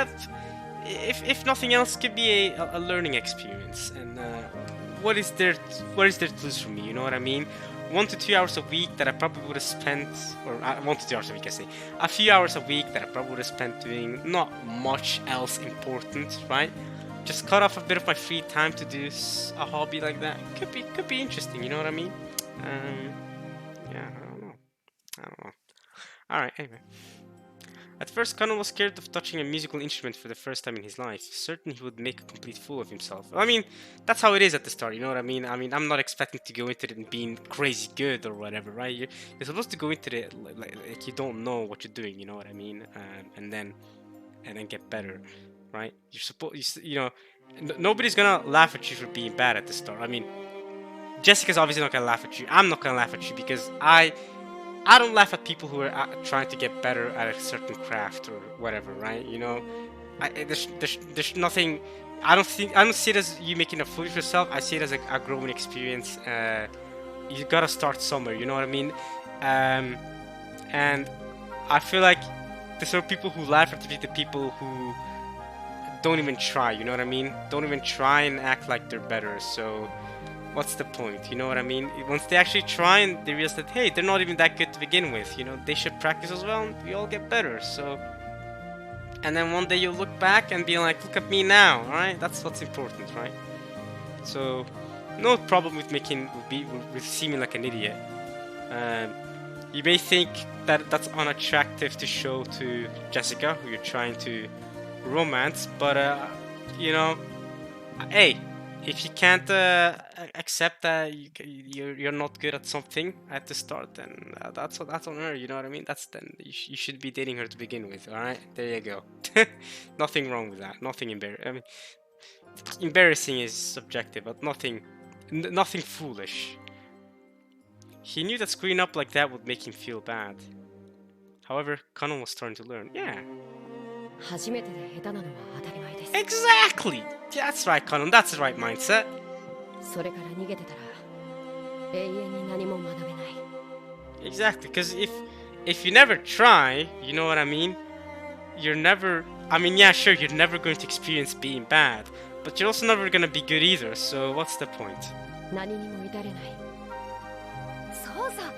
if nothing else, could be a learning experience. And what is there to lose for me? You know what I mean? 1 to 2 hours a week that I probably would have spent, or 1 to 2 hours a week, I say. A few hours a week that I probably would have spent doing not much else important, right? Just cut off a bit of my free time to do a hobby like that. Could be interesting, you know what I mean? Yeah, I don't know. Alright, anyway. At first, Kanon was scared of touching a musical instrument for the first time in his life, certain he would make a complete fool of himself. I mean, that's how it is at the start, you know what I mean? I'm not expecting to go into it and being crazy good or whatever, right? You're supposed to go into it like you don't know what you're doing, you know what I mean? And then get better, right? You're supposed, nobody's gonna laugh at you for being bad at the start. I mean, Jessica's obviously not gonna laugh at you. I'm not gonna laugh at you because I don't laugh at people who are trying to get better at a certain craft or whatever, right? You know, there's nothing. I don't see it as you making a fool of yourself. I see it as a growing experience. You gotta start somewhere. You know what I mean? And I feel like the sort of people who laugh at the people who don't even try. You know what I mean? Don't even try and act like they're better. So what's the point? You know what I mean? Once they actually try and they realize that, hey, they're not even that good to begin with, you know, they should practice as well and we all get better. So, and then one day you'll look back and be like, look at me now, alright? That's what's important, right? So, no problem with with seeming like an idiot. You may think that that's unattractive to show to Jessica, who you're trying to romance, but, you know, hey, if you can't accept that you're not good at something at the start, then that's on her. You know what I mean? Then you should be dating her to begin with. All right, there you go. Nothing wrong with that. Nothing embarrassing. I mean, embarrassing is subjective, but nothing foolish. He knew that screwing up like that would make him feel bad. However, Kanon was starting to learn. Yeah.
初めてで下手なのは当たり前です。
Exactly. That's right, Kanon. That's the right mindset.
それから逃げてたら永遠に何も学べない。
Exactly, because if you never try, you know what I mean? You're never. I mean, yeah, sure, you're never going to experience being bad, but you're also never gonna be good either. So what's the point?
何にも至れない。
そうさ。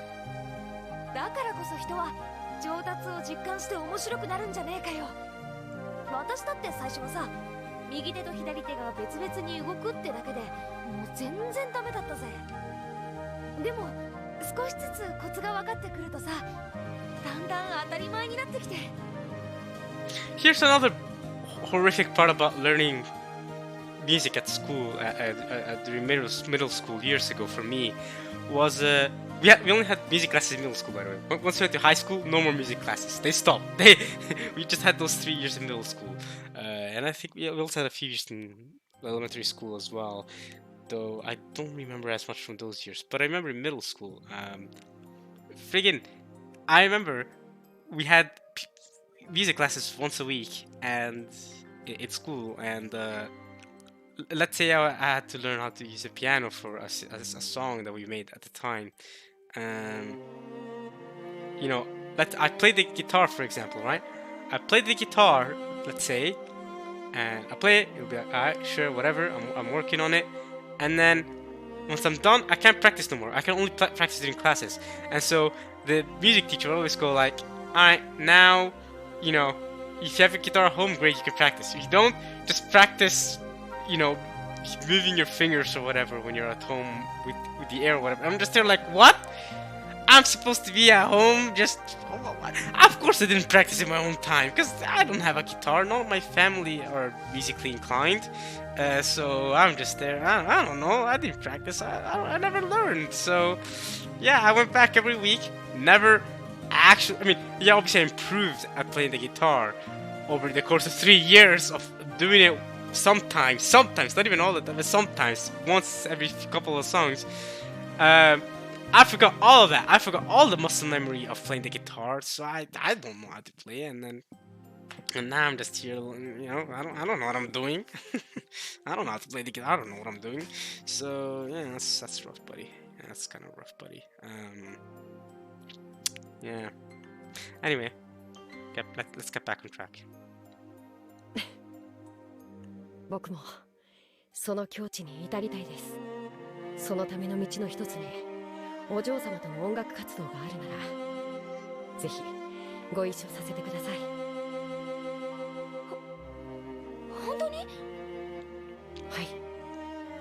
だからこそ人は上達を実感して面白くなるんじゃねえかよ。私だって最初はさ、右手と左手が別々に動くってだけでもう全然ダメだったぜ。でも少しずつコツが分かってくるとさ、だんだん当たり前になってきて。
Here's another horrific part about learning music at school, during middle school years ago for me, was we only had music classes in middle school, by the way. Once we went to high school, no more music classes. They stopped. We just had those 3 years in middle school, and I think we also had a few years in elementary school as well. Though I don't remember as much from those years, but I remember in middle school, I remember we had music classes once a week and at school, and let's say I had to learn how to use a piano for a song that we made at the time. You know, I played the guitar, for example, right? I played the guitar, let's say, and I play it. It'll be like, alright, sure, whatever. I'm working on it, and then once I'm done, I can't practice no more. I can only practice during classes, and so the music teacher will always go like, alright, now, you know, if you have a guitar at home, great, you can practice. If you don't, just practice, you know, moving your fingers or whatever when you're at home with the air or whatever. I'm just there like, what? I'm supposed to be at home just... Of course I didn't practice in my own time, because I don't have a guitar. None of my family are musically inclined. So I'm just there. I don't know. I didn't practice. I never learned. So, yeah, I went back every week. Never actually... I mean, yeah, obviously I improved at playing the guitar over the course of 3 years of doing it sometimes, not even all the time, but sometimes, once every couple of songs. I forgot all of that. I forgot all the muscle memory of playing the guitar, so I don't know how to play, and now I'm just here, you know, I don't know what I'm doing. I don't know how to play the guitar. I don't know what I'm doing. So yeah, that's rough, buddy. Yeah, that's kind of rough, buddy. Yeah. Anyway, let's get back on track.
僕もその境地に至りたいです。そのための道の一つにお嬢様との音楽活動があるならぜひご一緒させてください。
本当に？
はい。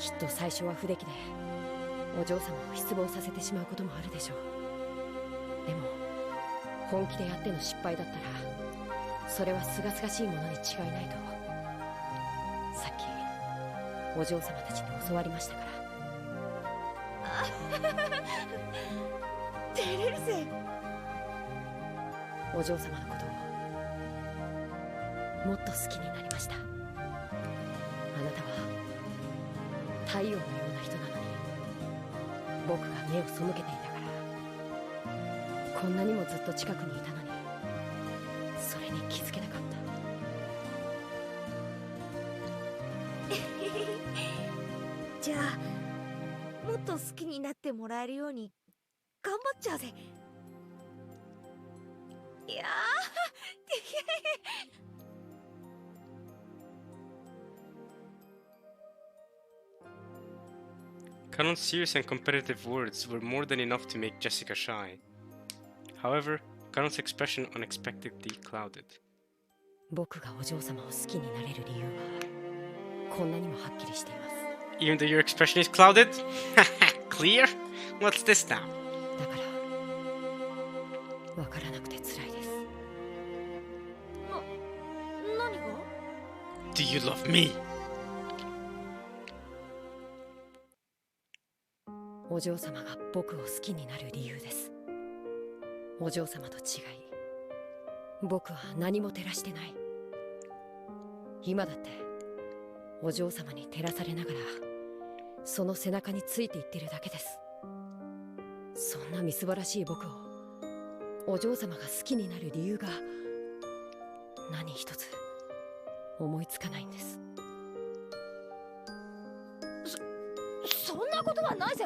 きっと最初は不出来でお嬢様を失望させてしまうこともあるでしょう。でも本気でやっての失敗だったら
それは清々しいものに違いないとさっきお嬢様たちに教わりましたから。照れるぜ。お嬢様のことをもっと好きになりました。あなたは太陽のような人なのに僕が目を背けていたからこんなにもずっと近くにいたのにそれに気づけなかったじゃあもっと好きになってもらえるように頑張っちゃうぜ。いや
Cannon's serious and competitive words were more than enough to make Jessica shy. However, Cannon's expression unexpectedly clouded.
僕がお嬢様を好きになれる理由はこんなにもはっきりしています。
Even though your expression is clouded? Clear? What's this now?
だからわからなくて辛いです。何が？
Do you love me?
お嬢様が僕を好きになる理由です。お嬢様と違い僕は何も照らしてない。今だってお嬢様に照らされながらその背中についていってるだけです。そんなみすぼらしい僕をお嬢様が好きになる理由が何一つ思いつかないんです。そんなことはないぜ。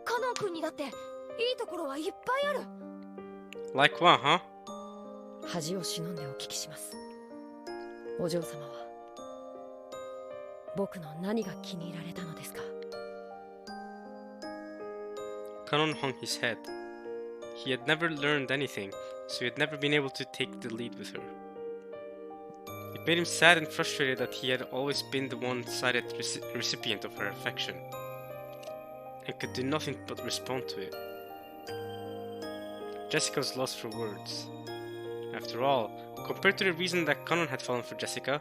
カノン君にだっていいところはいっぱいある。
Like what, huh?
恥を忍んでお聞きします。お嬢様は僕の何が気に入られたのですか？
Cannon hung his head. He had never learned anything, so he had never been able to take the lead with her. It made him sad and frustrated that he had always been the one-sided recipient of her affection, and could do nothing but respond to it. Jessica was lost for words. After all, compared to the reason that Cannon had fallen for Jessica,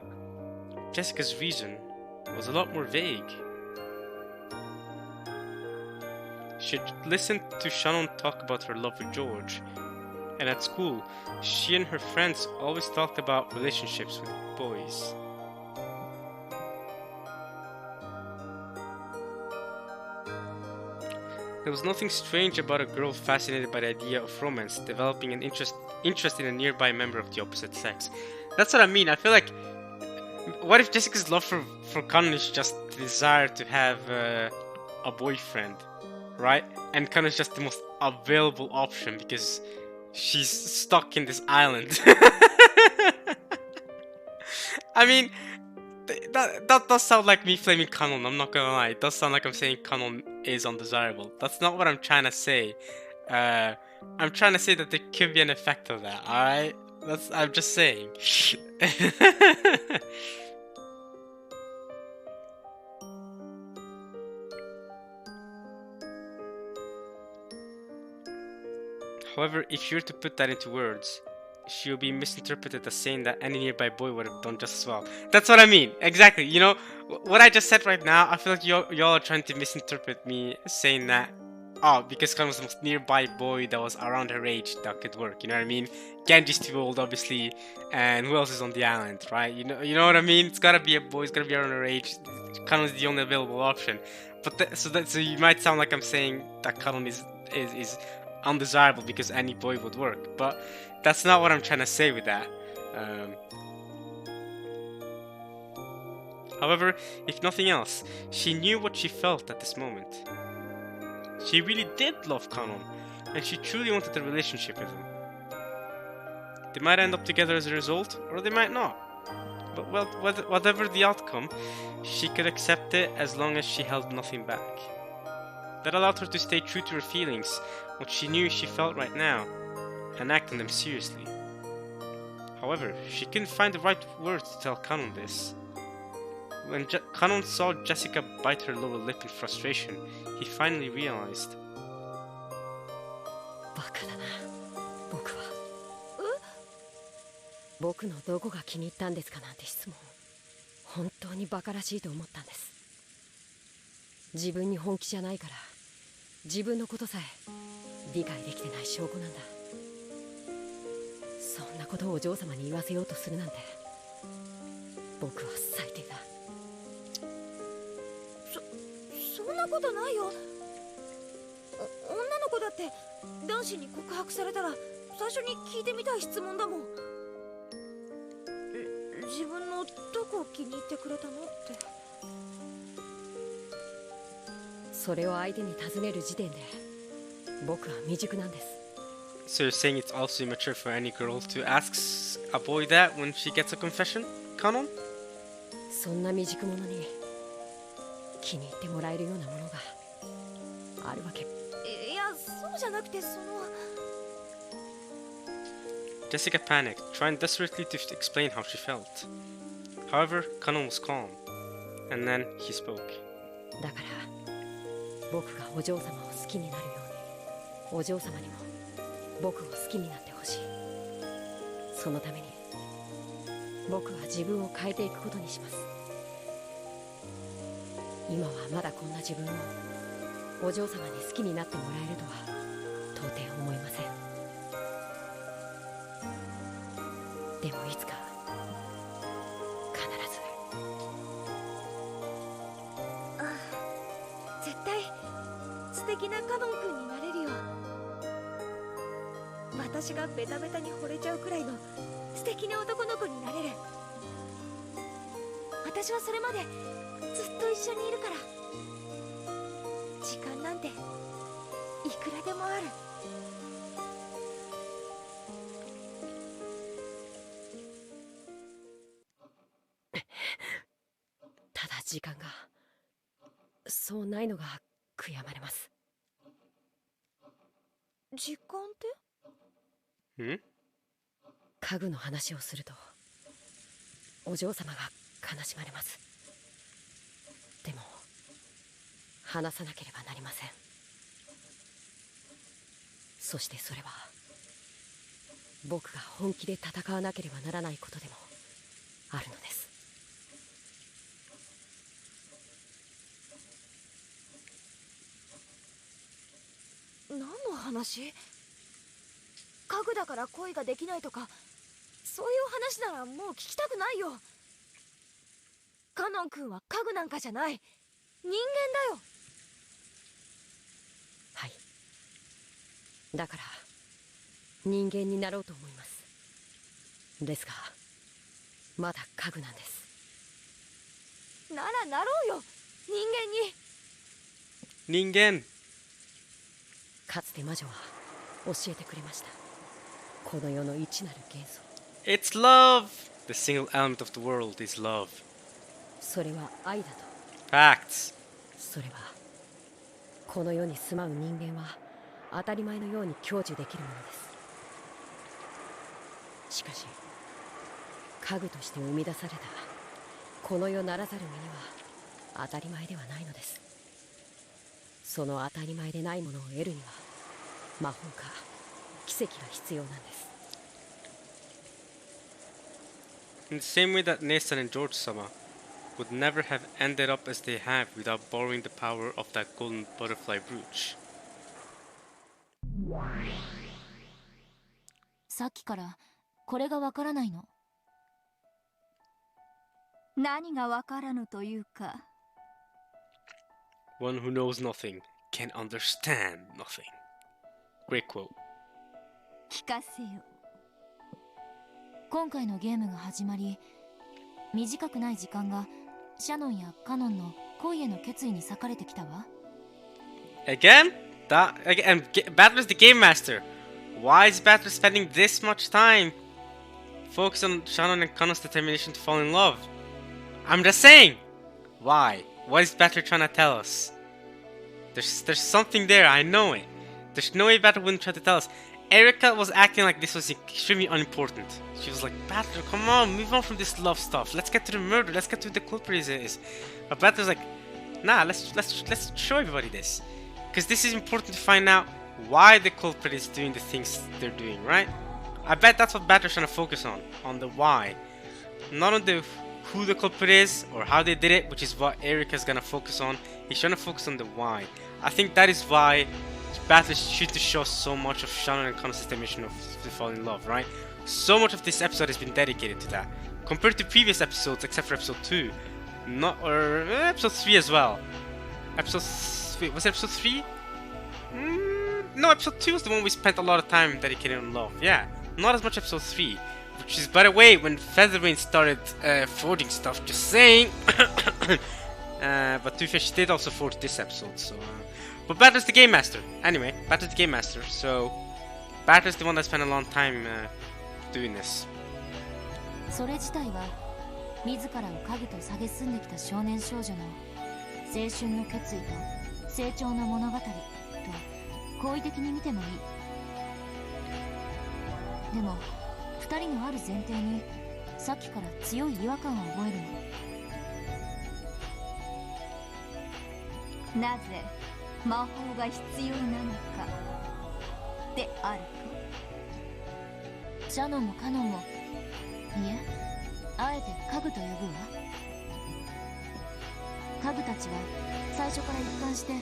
Jessica's reason was a lot more vague. She had listened to Shannon talk about her love with George, and at school, she and her friends always talked about relationships with boys. There was nothing strange about a girl fascinated by the idea of romance, developing an interest in a nearby member of the opposite sex. That's what I mean. I feel like, what if Jessica's love for Cannon is just the desire to have a boyfriend, right? And Cannon is just the most available option because she's stuck in this island. I mean, that does sound like me flaming Cannon, I'm not gonna lie. It does sound like I'm saying Cannon is undesirable. That's not what I'm trying to say. I'm trying to say that there could be an effect of that, alright? I'm just saying. However, if you were to put that into words, she will be misinterpreted as saying that any nearby boy would have done just as well. That's what I mean. Exactly. You know, what I just said right now, I feel like y'all are trying to misinterpret me saying that, oh, because Kan was the most nearby boy that was around her age that could work. You know what I mean? Genji's too old, obviously, and who else is on the island, right? You know what I mean? It's gotta be a boy. It's gotta be around her age. Kan was the only available option. But so you might sound like I'm saying that Kan is undesirable because any boy would work, but that's not what I'm trying to say with that. However, if nothing else, she knew what she felt at this moment. She really did love Kanon, and she truly wanted a relationship with him. They might end up together as a result, or they might not. But well, whatever the outcome, she could accept it as long as she held nothing back. That allowed her to stay true to her feelings, what she knew she felt right now, and act on them seriously. However, she couldn't find the right words to tell Kanon this. When Kanon saw Jessica bite her lower lip in frustration, he finally realized.
バカだな、僕は。
僕のどこが気に入ったんですかなんて質問、本当にバカらしいと思ったんです。自分に本気じゃないから、自分のことさえ理解できてない証拠なんだ。そんなことをお嬢様に言わせようとするなんて、僕は最低だ。
そんなことないよ。女の子だって男子に告白されたら最初に聞いてみたい質問だもん。自分のどこを気に入ってくれたのって。
それを相手に尋ねる時点で僕は未熟なんです。
So you're saying it's also immature for any girl to ask a boy that when she gets a confession? Canon?
そんな未熟者に気に入ってもらえるようなものがあるわけ。
いや、そうじゃなくて、
Jessica panicked, trying desperately to explain how she felt. However, Canon was calm, and then he spoke.
だから僕がお嬢様を好きになるように、お嬢様にも僕を好きになってほしい。そのために僕は自分を変えていくことにします。今はまだこんな自分をお嬢様に好きになってもらえるとは到底思いません。でもいつか必ず。
絶対素敵なカノン君になれるよ。私がベタベタに惚れちゃうくらいの素敵な男の子になれる。私はそれまでずっと一緒にいるから。時間なんていくらでもある。
ただ時間がそうないのが悔やまれます。
時間って？
Hmm?
家具の話をするとお嬢様が悲しまれます。でも話さなければなりません。そしてそれは僕が本気で戦わなければならないことでもあるのです。
何の話？家具だから恋ができないとか、そういう話ならもう聞きたくないよ。カノン君は家具なんかじゃない、人間だよ。
はい、だから人間になろうと思います。ですがまだ家具なんです。
ならなろうよ、人間に。
人間。
かつて魔女は教えてくれました。この世の一なる元素、
It's love! The single element of the world is love.
それは愛だと。
Facts.
それはこの世に住まう人間は当たり前のように享受できるものです。しかし家具として生み出されたこの世ならざる身には当たり前ではないのです。その当たり前でないものを得るには魔法か奇跡が必要なんです。
In the same way that Nathan and George-sama would never have ended up as they have without borrowing the power of that golden butterfly brooch.
さっきからこれがわからないの。
何がわからぬというか。
One who knows nothing can understand nothing. Great quote.
聞かせよ。
今回のゲームが始まり、短くない時間がシャノンやカノンの恋への決意に割かれてきたわ。
Again? Battler is the game master. Why is Battler spending this much time focused on Shannon and Kanon's determination to fall in love? I'm just saying. Why? What is Battler trying to tell us? There's something there. I know it. There's no way Battler wouldn't try to tell us. Erica was acting like this was extremely unimportant. She was like, Battler, come on, move on from this love stuff. Let's get to the murder. Let's get to who the culprit is. But Battler's like, nah, let's show everybody this, because this is important to find out why the culprit is doing the things they're doing, right? I bet that's what Batter's trying to focus on the why. Not on the who the culprit is or how they did it, which is what Erica's gonna focus on. He's trying to focus on the why. I think that is why Batter should to show so much of Shannon and Connor's mission of to fall in love, right? So much of this episode has been dedicated to that. Compared to previous episodes, except for episode 2. Or episode 3 as well. Wait, was it episode 3? No, episode 2 was the one we spent a lot of time dedicated on love. Yeah, not as much episode 3. Which is, by the way, when Featherwing started forging stuff, just saying. But to be fair, she did also forge this episode, so... But Batter's the Game Master. Anyway, Batter's the Game Master, so... Batter's the one that spent a long time doing this.
それ自体は自らを影と蔑んできた少年少女の青春の決意と成長の物語と好意的に見てもいい。でも二人のある前提にさっきから強い違和感を覚えるの。
なぜ魔法が必要なのかである
シャノンもカノンも、いえ、あえて家具と呼ぶわ。家具たちは最初から一貫して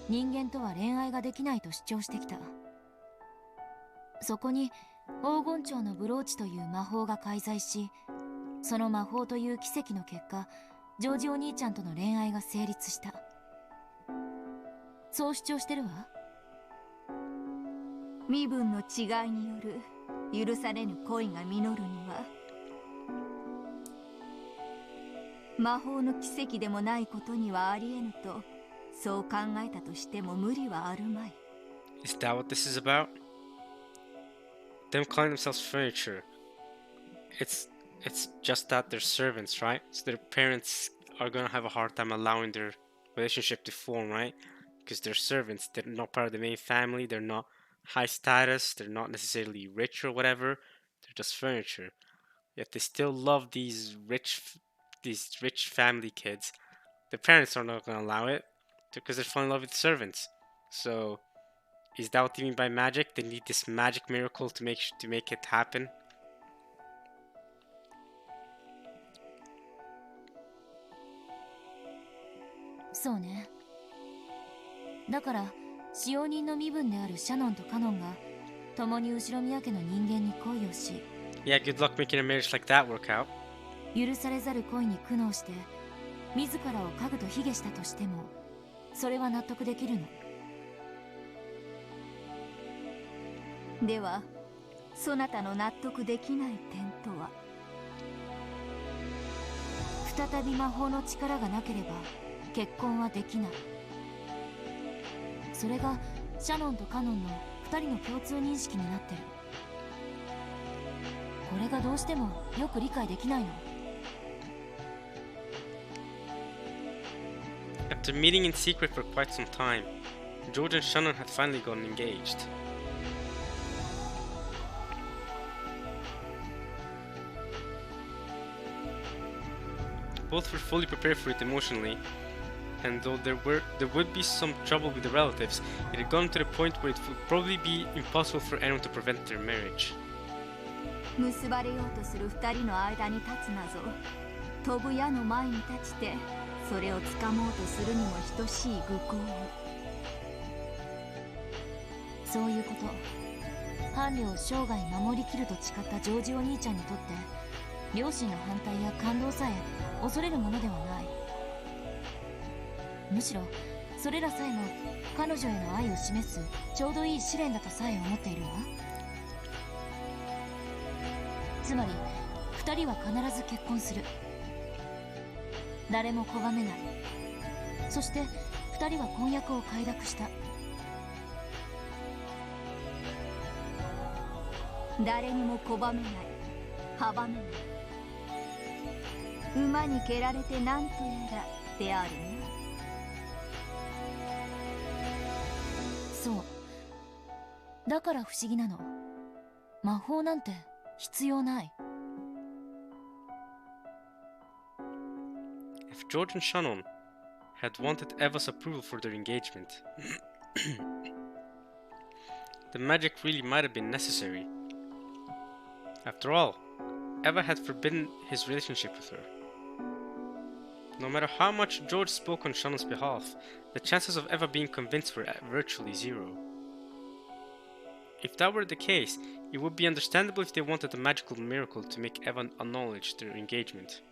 人間とは恋愛ができないと主張してきた。そこに黄金蝶のブローチという魔法が介在し、その魔法という奇跡の結果、ジョージお兄ちゃんとの恋愛が成立した。そう主張してるわ。
身分の違いによる許されぬ恋が実るには魔法の奇跡でもないことにはありえぬとそう考えたとしても無理はあるまい。
Is that what this is about? Them calling themselves furniture. It's just that they're servants, right? So their parents are gonna have a hard time allowing their relationship to form, right? Because they're servants. They're not part of the main family. They're not high status. They're not necessarily rich or whatever. They're just furniture. Yet they still love these rich family kids. Their parents are not gonna allow it because they're falling in love with servants. So, is that what they mean by magic? They need this magic miracle to make it happen.
そうね。だから使用人の身分であるシャノンとカノンが共に後ろ宮家の人間に恋をし、
Yeah, good luck making a marriage like that work out.
許されざる恋に苦悩して自らを家具と卑下したとしても、それは納得できるの。
ではそなたの納得できない点とは。
再び魔法の力がなければ結婚はできない。それがシャノンとカノンの2人の共通認識になってる。これがどうしてもよく理解できないの。
After meeting in secret for quite some time, George and Shannon had finally gotten engaged. Both were fully prepared for it emotionally, and though there would be some trouble with the relatives, it had gotten to the point where it would probably be impossible for anyone to prevent their marriage.
結ばれようとする二人の間に立つなぞ。飛ぶ矢の前に立ちてそれをつかもうとするにも等しい愚行を。
そういうこと、伴侶を生涯守りきると誓ったジョージお兄ちゃんにとって両親の反対や感動さえ恐れるものではない。むしろそれらさえも彼女への愛を示すちょうどいい試練だとさえ思っているわ。つまり2人は必ず結婚する。誰も拒めない。そして2人は婚約を快諾した。
誰にも拒めない、阻めない。馬に蹴られてなんとやらであるね。
そう。だから不思議なの。魔法なんて必要ない。
If George and Shannon had wanted Eva's approval for their engagement, the magic really might have been necessary. After all, Eva had forbidden his relationship with her. No matter how much George spoke on Shannon's behalf, the chances of Eva being convinced were virtually zero. If that were the case, it would be understandable if they wanted a magical miracle to make Eva acknowledge their engagement.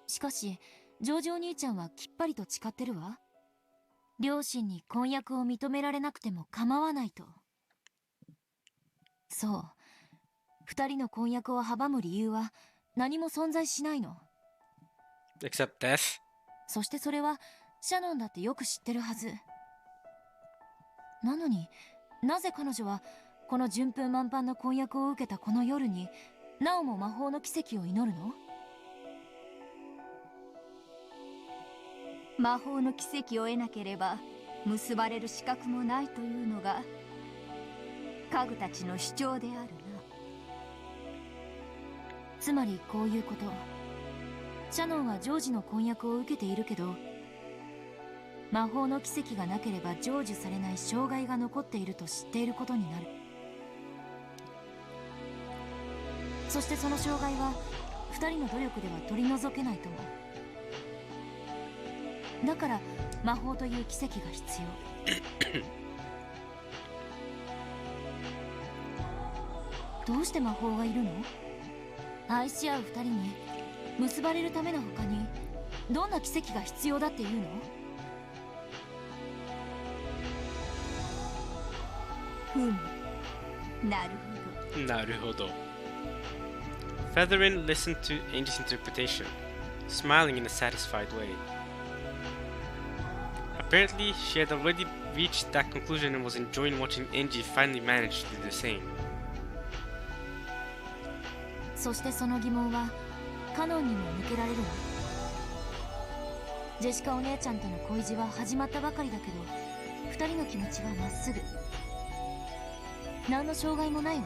しかし、ジョージお兄ちゃんはきっぱりと誓ってるわ。両親に婚約を認められなくても構わないと。そう。二人の婚約を阻む理由は何も存在しないの。
Except death.
そしてそれはシャノンだってよく知ってるはず。なのになぜ彼女はこの順風満帆の婚約を受けたこの夜になおも魔法の奇跡を祈るの？
魔法の奇跡を得なければ結ばれる資格もないというのが家具たちの主張であるな。
つまりこういうこと。シャノンはジョージの婚約を受けているけど、魔法の奇跡がなければ成就されない障害が残っていると知っていることになる。そしてその障害は二人の努力では取り除けないとも。だから魔法という奇跡が必要。どうして魔法がいるの？愛し合う二人に結ばれるための他にどんな奇跡が必要だっていうの？
なるほど。
なるほど。Featherin listened to Angie's interpretation, smiling in a satisfied way. Apparently, she had already reached that conclusion and was enjoying watching Angie finally manage to do the same.
そしてその疑問はカノンにも向けられるわ。ジェシカお姉ちゃんとの恋路は始まったばかりだけど、二人の気持ちはまっすぐ。何の障害もないわ。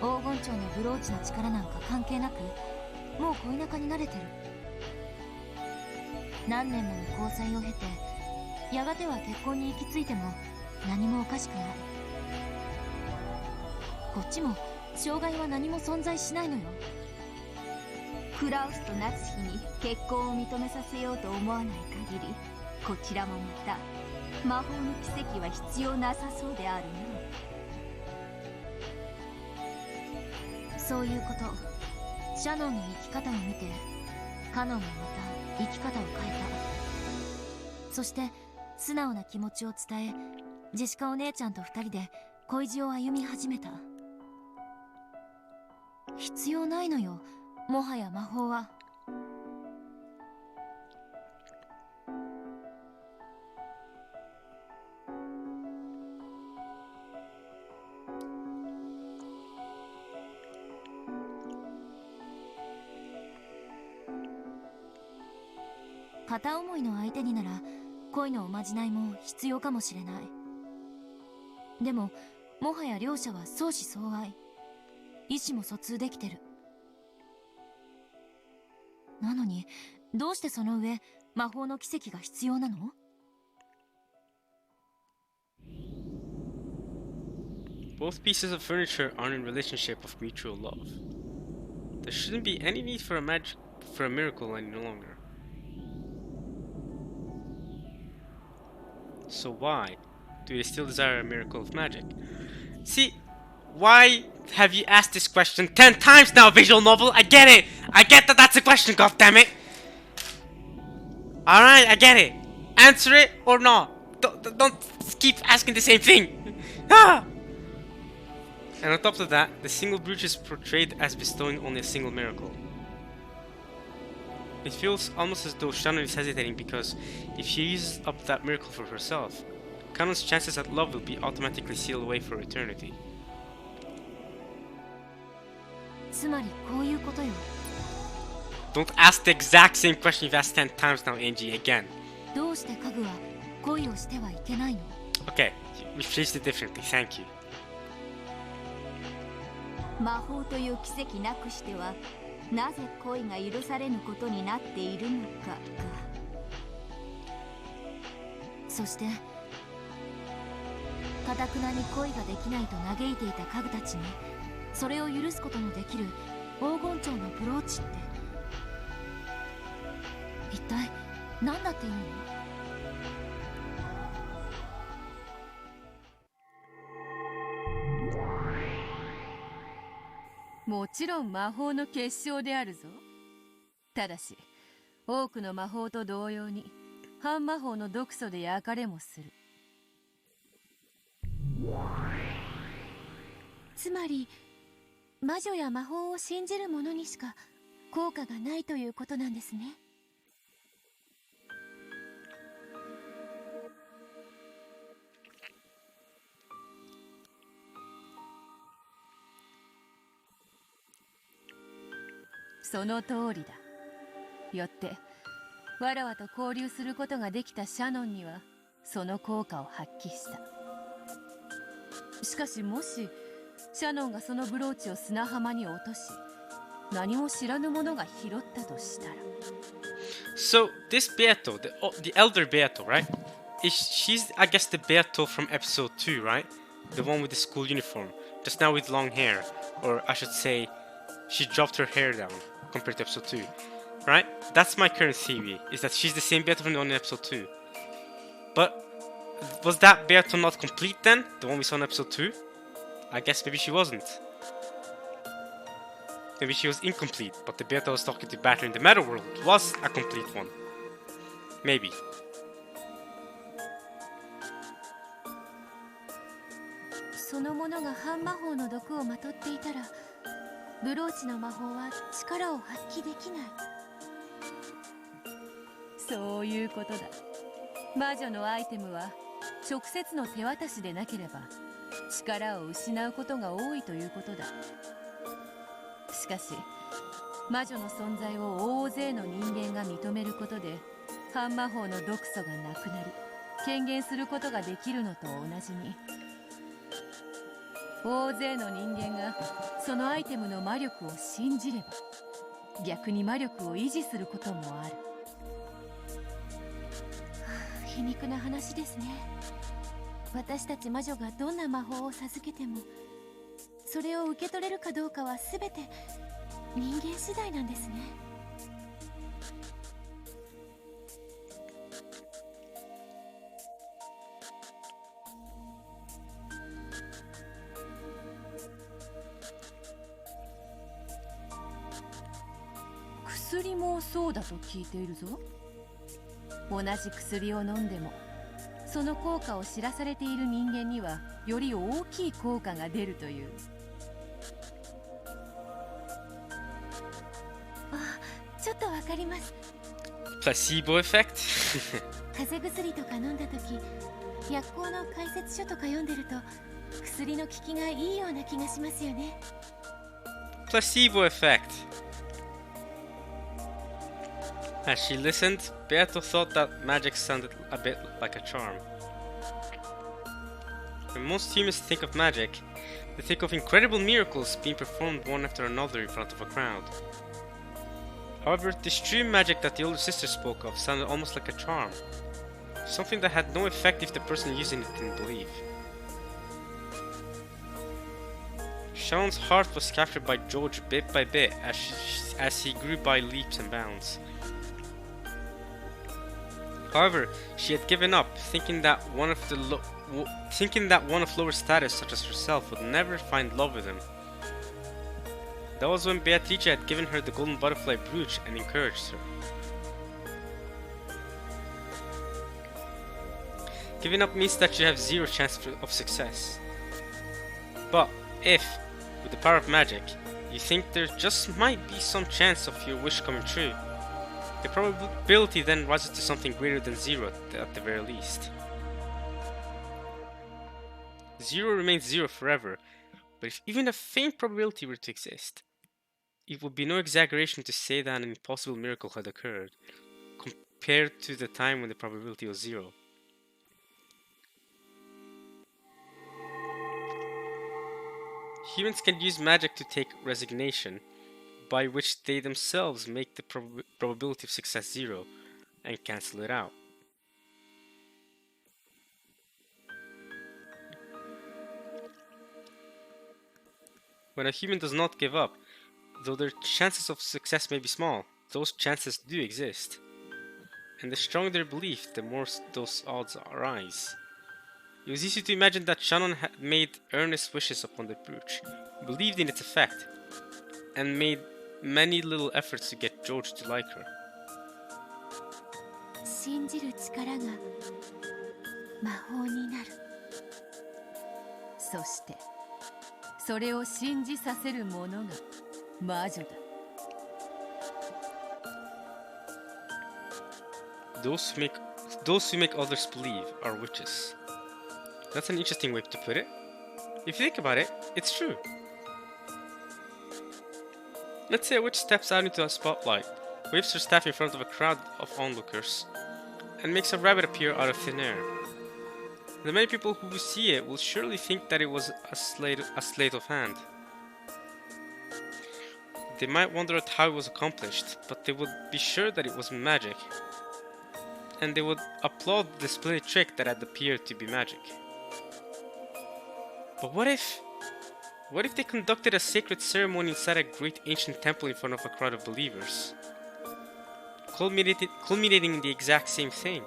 黄金蝶のブローチの力なんか関係なく、もう恋仲に慣れてる。何年もの交際を経て、やがては結婚に行き着いても何もおかしくない。こっちも障害は何も存在しないのよ。
クラウスと夏日に結婚を認めさせようと思わない限り、こちらもまた魔法の奇跡は必要なさそうである
な。そういうこと。シャノンの生き方を見てカノンもまた生き方を変えた。そして素直な気持ちを伝え、ジェシカお姉ちゃんと二人で恋路を歩み始めた。必要ないのよ、もはや魔法は。片思いの相手になら恋のおまじないも必要かもしれない。でももはや両者は相思相愛、意思も疎通できてる。なのにどうしてその上魔法の奇跡が必要なの？
Both pieces of furniture are in a relationship of mutual love. There shouldn't be any need for a miracle any longer. So why do they still desire a miracle of magic? See, why have you asked this question 10 times now, visual novel? I get it! I get that that's a question, goddammit! Alright, I get it. Answer it or not. Don't keep asking the same thing. Ah! And on top of that, the single brooch is portrayed as bestowing only a single miracle. It feels almost as though Shannon is hesitating because if she uses up that miracle for herself, Kanon's chances at love will be automatically sealed away for eternity.
つまりこういうことよ。
Don't ask the exact same question you've asked 10 times now, Angie, again.
どうして家具は恋をしてはいけないの？
Okay, we phrased it differently, thank you.
魔法という奇跡なくしてはなぜ恋が許されぬことになっているのか。
そして
かたくなに恋ができないと嘆いていた家具たちにそれを許すことのできる黄金蝶のブローチって一体何だっていうの？
もちろん魔法の結晶であるぞ。ただし多くの魔法と同様に半魔法の毒素で焼かれもする。
つまり魔女や魔法を信じる者にしか効果がないということなんですね。
その通りだ。よってわらわと交流することができたシャノンにはその効果を発揮した。しかしもしシャノンがそのブローチを砂浜に落とし何も知らぬ者が拾ったとしたら。
So this Beato, the elder Beato, right? She's I guess the Beato from episode 2, right? The one with the school uniform, just now with long hair, or I should say, she dropped her hair down compared to episode 2, right? That's my current theory, is that she's the same Beato from the one in episode 2. But was that Beato not complete then? The one we saw in episode 2? I guess maybe she wasn't. Maybe she was incomplete, but the Beato was talking to Battle in the Meta World was a complete one. Maybe.
その者が半魔法の毒をまとっていたらブローチの魔法は力を発揮できない。
そういうことだ。魔女のアイテムは直接の手渡しでなければ力を失うことが多いということだ。しかし魔女の存在を大勢の人間が認めることで半魔法の毒素がなくなり権限することができるのと同じに大勢の人間がそのアイテムの魔力を信じれば逆に魔力を維持することもある。
皮肉な話ですね。私たち魔女がどんな魔法を授けてもそれを受け取れるかどうかは全て人間次第なんですね。
薬もそうだと聞いているぞ。同じ薬を飲んでもその効果を知らされている人間にはより大きい効果が出るという。
あ、ちょっとわかります。
Placebo effect?
風邪薬とか飲んだ時薬効の解説書とか読んでると薬の効きがいいような気がしますよね。
Placebo effect. As she listened, Beato thought that magic sounded a bit like a charm. When most humans think of magic, they think of incredible miracles being performed one after another in front of a crowd. However, this true magic that the older sister spoke of sounded almost like a charm, something that had no effect if the person using it didn't believe. Sean's heart was captured by George bit by bit as he grew by leaps and bounds. However, she had given up, thinking that one of lower status, such as herself, would never find love with him. That was when Beatrice had given her the golden butterfly brooch and encouraged her. Giving up means that you have zero chance of success. But if, with the power of magic, you think there just might be some chance of your wish coming true, the probability then rises to something greater than zero at the very least. Zero remains zero forever, but if even a faint probability were to exist, it would be no exaggeration to say that an impossible miracle had occurred, compared to the time when the probability was zero. Humans can use magic to take resignation, by which they themselves make the probability of success zero and cancel it out. When a human does not give up, though their chances of success may be small, those chances do exist. And the stronger their belief, the more those odds rise. It was easy to imagine that Shannon had made earnest wishes upon the brooch, believed in its effect, and made many little efforts to get George to like her.
信じる力が魔法になる。
そしてそれを信じさせる者が魔女だ。
Those who make others believe are witches. That's an interesting way to put it. If you think about it, it's true. Let's say a witch steps out into a spotlight, waves her staff in front of a crowd of onlookers, and makes a rabbit appear out of thin air. The many people who see it will surely think that it was a sleight of hand. They might wonder at how it was accomplished, but they would be sure that it was magic. And they would applaud the splendid trick that had appeared to be magic. But what if they conducted a sacred ceremony inside a great ancient temple in front of a crowd of believers, culminating in the exact same thing?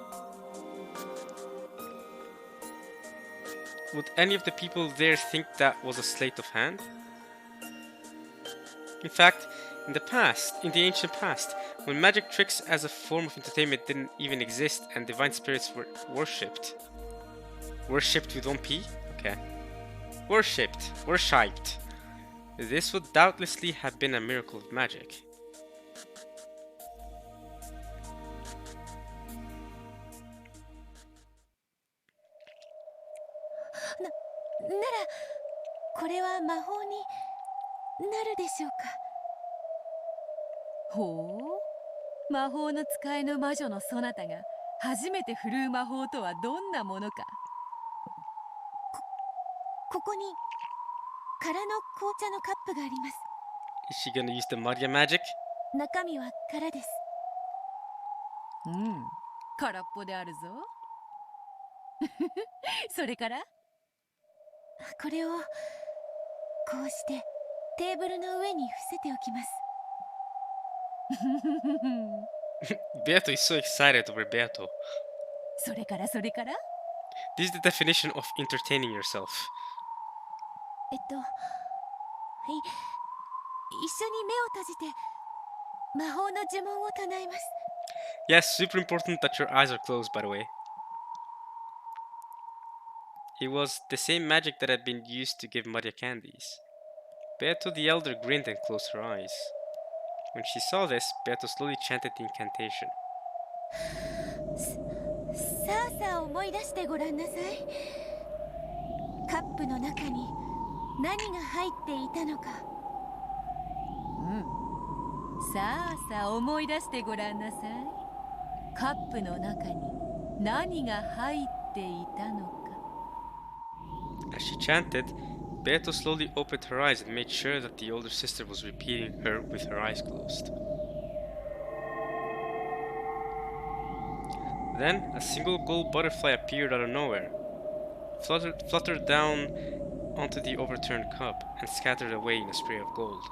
Would any of the people there think that was a sleight of hand? In fact, in the ancient past, when magic tricks as a form of entertainment didn't even exist and divine spirits were worshipped with one P? Okay. Worshipped. This would doubtlessly have been a miracle of magic.
ならこれは魔法になるでしょうか。
ほう、魔法の使いの魔女のそなたが初めて振るう魔法とはどんなものか。
ここに空の紅茶のカップがあります。
Is she gonna use the Maria magic?
中身は空です。
うん、空っぽであるぞ。それから
これをこうしてテーブルの上に伏せておきます。
Beato is so excited over Beato.
それから
This is the definition of entertaining yourself.
一緒に目を閉じて魔法の呪文を唱えます。
Yes, super important that your eyes are closed, by the way. It was the same magic that had been used to give Maria candies. Beato the Elder grinned and closed her eyes. When she saw this, Beato slowly chanted the incantation.
さあさあ思い出してごらんなさい。カップの中に何が入っていたのか。
さあさあ思い出してごらんなさい。カップの中に何が入っていたのか。
As she chanted, Beato slowly opened her eyes and made sure that the older sister was repeating her with her eyes closed. Then, a single gold butterfly appeared out of nowhere, fluttered down onto the overturned cup, and scattered away in a spray of gold.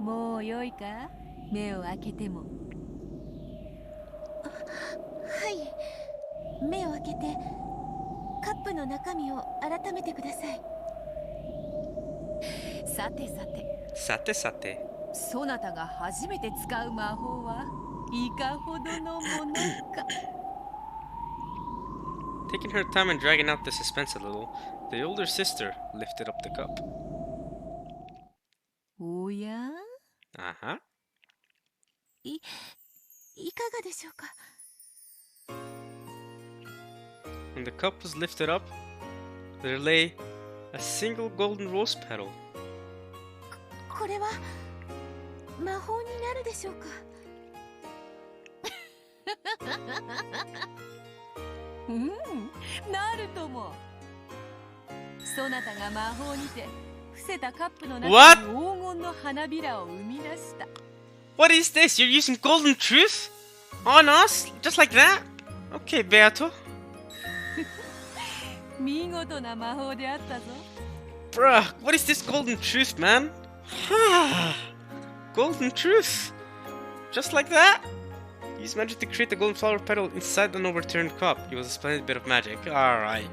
もうよいか、目を開けても。
はい、目を開けてカップの中身を改めてください。
さてさて、
さて、
そなたが初めて使う魔法はいかほどのものか。
Taking her time and dragging out the suspense a little, the older sister lifted up the cup.
おや、
Uh-huh.
いかがでしょうか。
When the cup was lifted up, there lay a single golden rose petal.
これは魔法になるでしょうか。
うん、なるとも。そなたが魔法にて不伏せたカップの中
What?
に黄金の花びらを生み出した。
What is this? You're using golden truth? On us? Just like that? Okay, Beato.
見事な魔法であったぞ。
Bruh, what is this golden truth, man? Golden truth. Just like that? Use magic to create a golden flower petal inside an overturned cup. It was a splendid bit of magic. Alright.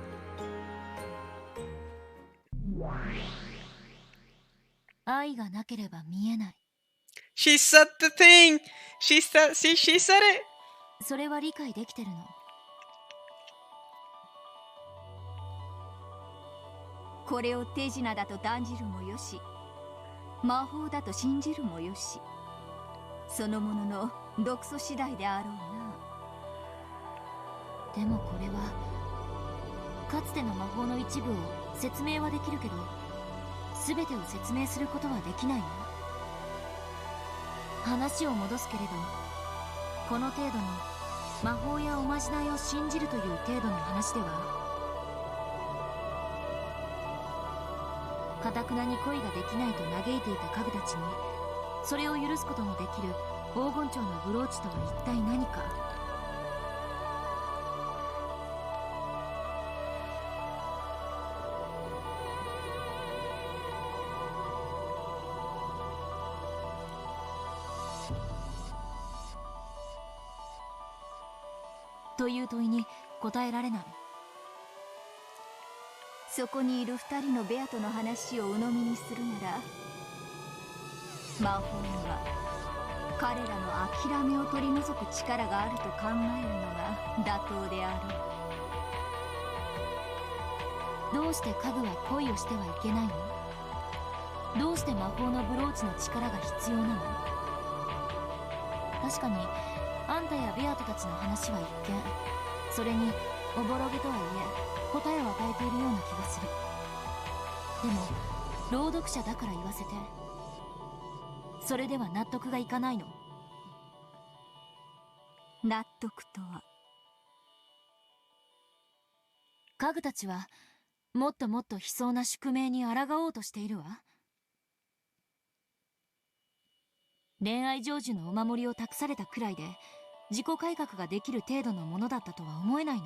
愛がなければ見えない。
She said the thing! She said it!
それは理解できてるの。
これを手品だと断じるもよし、魔法だと信じるもよし、そのものの毒素次第であろうな。
でもこれはかつての魔法の一部を説明はできるけど、全てを説明することはできないの。話を戻すけれど、この程度の魔法やおまじないを信じるという程度の話では、堅くなに恋ができないと嘆いていた家具たちにそれを許すことのできる黄金蝶のブローチとは一体何か。という問いに答えられない。
そこにいる二人のベアとの話を鵜呑みにするなら、魔法には彼らの諦めを取り除く力があると考えるのが妥当であろう。
どうして家具は恋をしてはいけないの？どうして魔法のブローチの力が必要なの？確かにあんたやベアトたちの話は一見、それにおぼろげとはいえ答えを与えているような気がする。でも朗読者だから言わせて、それでは納得がいかないの？
納得とは？
家具たちはもっともっと悲壮な宿命に抗おうとしているわ。恋愛成就のお守りを託されたくらいで自己改革ができる程度のものだったとは思えないの？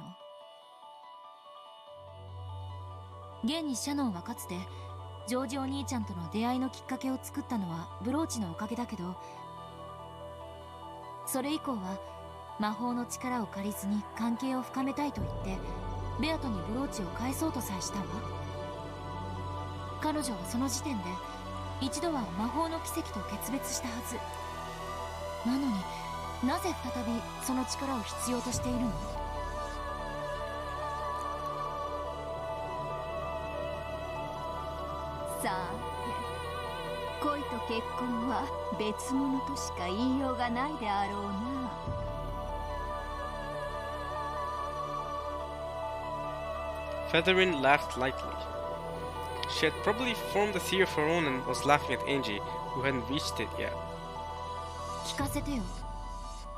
現にシャノンはかつてジョージお兄ちゃんとの出会いのきっかけを作ったのはブローチのおかげだけど、それ以降は魔法の力を借りずに関係を深めたいと言ってベアトにブローチを返そうとさえしたわ。彼女はその時点で一度は魔法の奇跡と決別したはずなのに、なぜ再びその力を必要としているの？
さて、恋と結婚は別物としか言いようがないであろうな。
Featherin laughed lightly. She had probably formed a theory of her own and was laughing at Angie, who hadn't reached it yet.
聞かせてよ、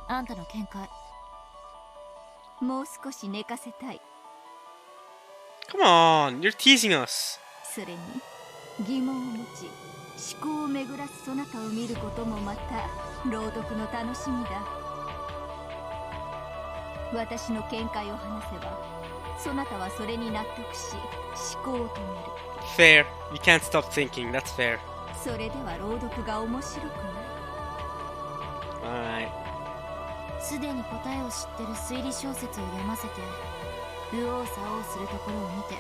あんたの見解。
もう少し寝かせたい。
Come on, you're teasing us.
それに疑問を持ち思考を巡らすそなたを見ることもまた朗読の楽しみだ。私の見解を話せばそなたはそれに納得し思考を止める。
Fair. You can't stop thinking. That's fair.
それでは朗読が面白くない。
Alright.
すでに答えを知ってる推理小説を読ませて右往左往するところを見て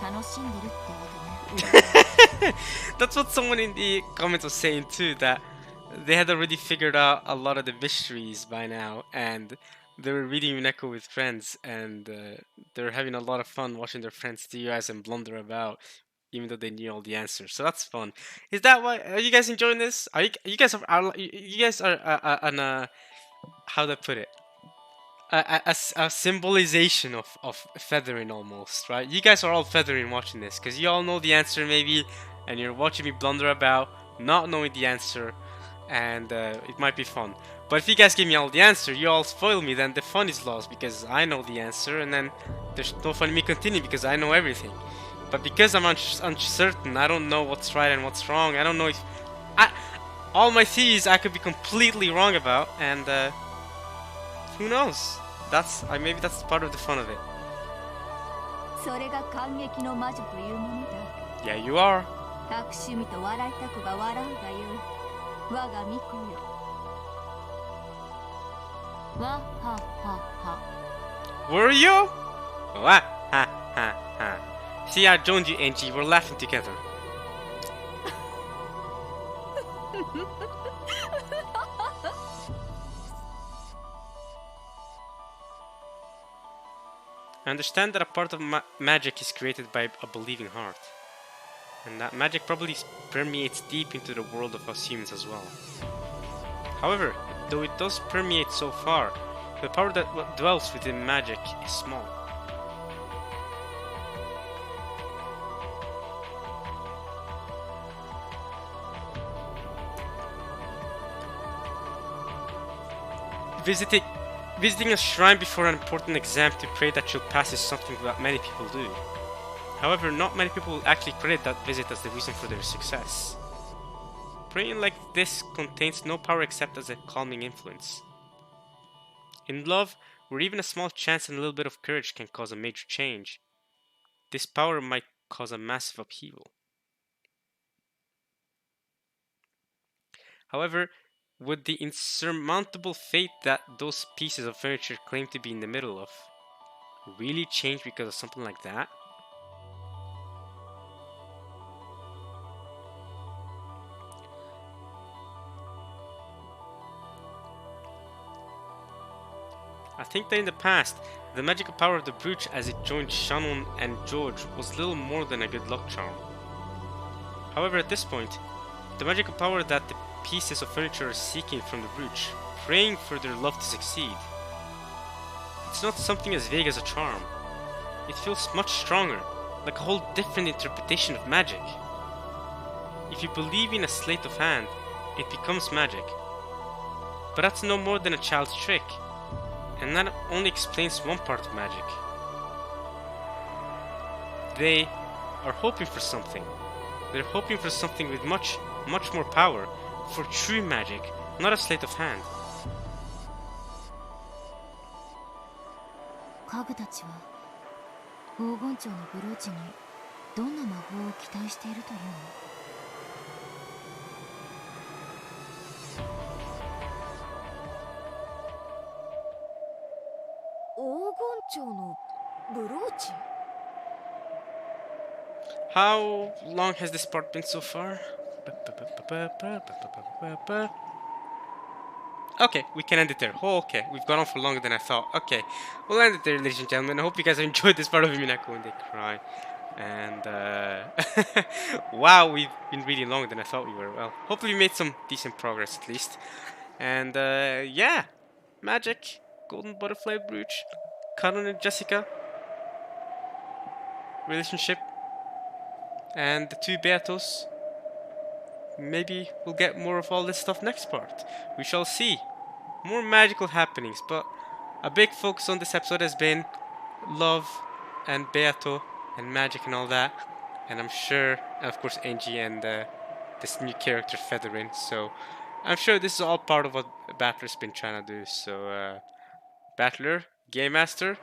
楽しんでるってわけね。
That's what someone in the comments was saying too, that they had already figured out a lot of the mysteries by now, and they were reading Umineko with friends, and they were having a lot of fun watching their friends theorize and blunder about, even though they knew all the answers. So that's fun. Is that why? Are you guys enjoying this? You guys are on a, how do I put it? A symbolization of feathering almost, right? You guys are all feathering watching this because you all know the answer maybe, and you're watching me blunder about not knowing the answer, and it might be fun. But if you guys give me all the answer, you all spoil me, then the fun is lost because I know the answer, and then there's no fun in me continuing because I know everything. But because I'm uncertain, I don't know what's right and what's wrong. I don't know if all my theories I could be completely wrong about, and who knows? Maybe that's part of the fun of it.
それが感激の魔女というものだ。
Yeah, you are.
悪趣味と笑いたくば笑うがよい。我が巫女よ。わははは。
Were you? Wah, ha, ha, ha. See, I joined you, Angie. We're laughing together. I understand that a part of magic is created by a believing heart. And that magic probably permeates deep into the world of us humans as well. However, though it does permeate so far, the power that dwells within magic is small. Visiting a shrine before an important exam to pray that you'll pass is something that many people do. However, not many people will actually credit that visit as the reason for their success. Praying like this contains no power except as a calming influence. In love, where even a small chance and a little bit of courage can cause a major change, this power might cause a massive upheaval. However, would the insurmountable fate that those pieces of furniture claim to be in the middle of really change because of something like that? I think that in the past, the magical power of the brooch as it joined Shannon and George was little more than a good luck charm. However, at this point, the magical power that the pieces of furniture are seeking from the brooch, praying for their love to succeed, it's not something as vague as a charm. It feels much stronger, like a whole different interpretation of magic. If you believe in a sleight of hand, it becomes magic. But that's no more than a child's trick, and that only explains one part of magic. They are hoping for something. They're hoping for something with much more power, for true magic, not a sleight of hand.
カグたちは黄金蝶のブローチにどんな魔法を期待しているというの？
黄金蝶のブローチ？
How long has this part been so far? Okay, we can end it there. Oh, okay, we've gone on for longer than I thought. Okay, we'll end it there, ladies and gentlemen. I hope you guys have enjoyed this part of Umineko when they cry. And, wow, we've been reading longer than I thought we were. Well, hopefully we made some decent progress at least. And, yeah, magic, golden butterfly brooch, Karan and Jessica, relationship, and the two Beatos. Maybe we'll get more of all this stuff next part. We shall see. More magical happenings, but a big focus on this episode has been love and Beato and magic and all that. And I'm sure, and of course Angie and this new character Featherin. So I'm sure this is all part of what Battler's been trying to do. So Battler, Game Master,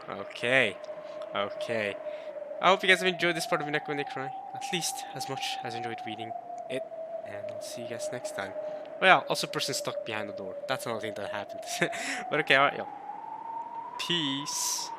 okay. I hope you guys have enjoyed this part of Umineko when they cry, at least as much as I enjoyed reading it. And I'll see you guys next time. Well, yeah, also person stuck behind the door. That's another thing that happened. But okay, alright, yo. Peace.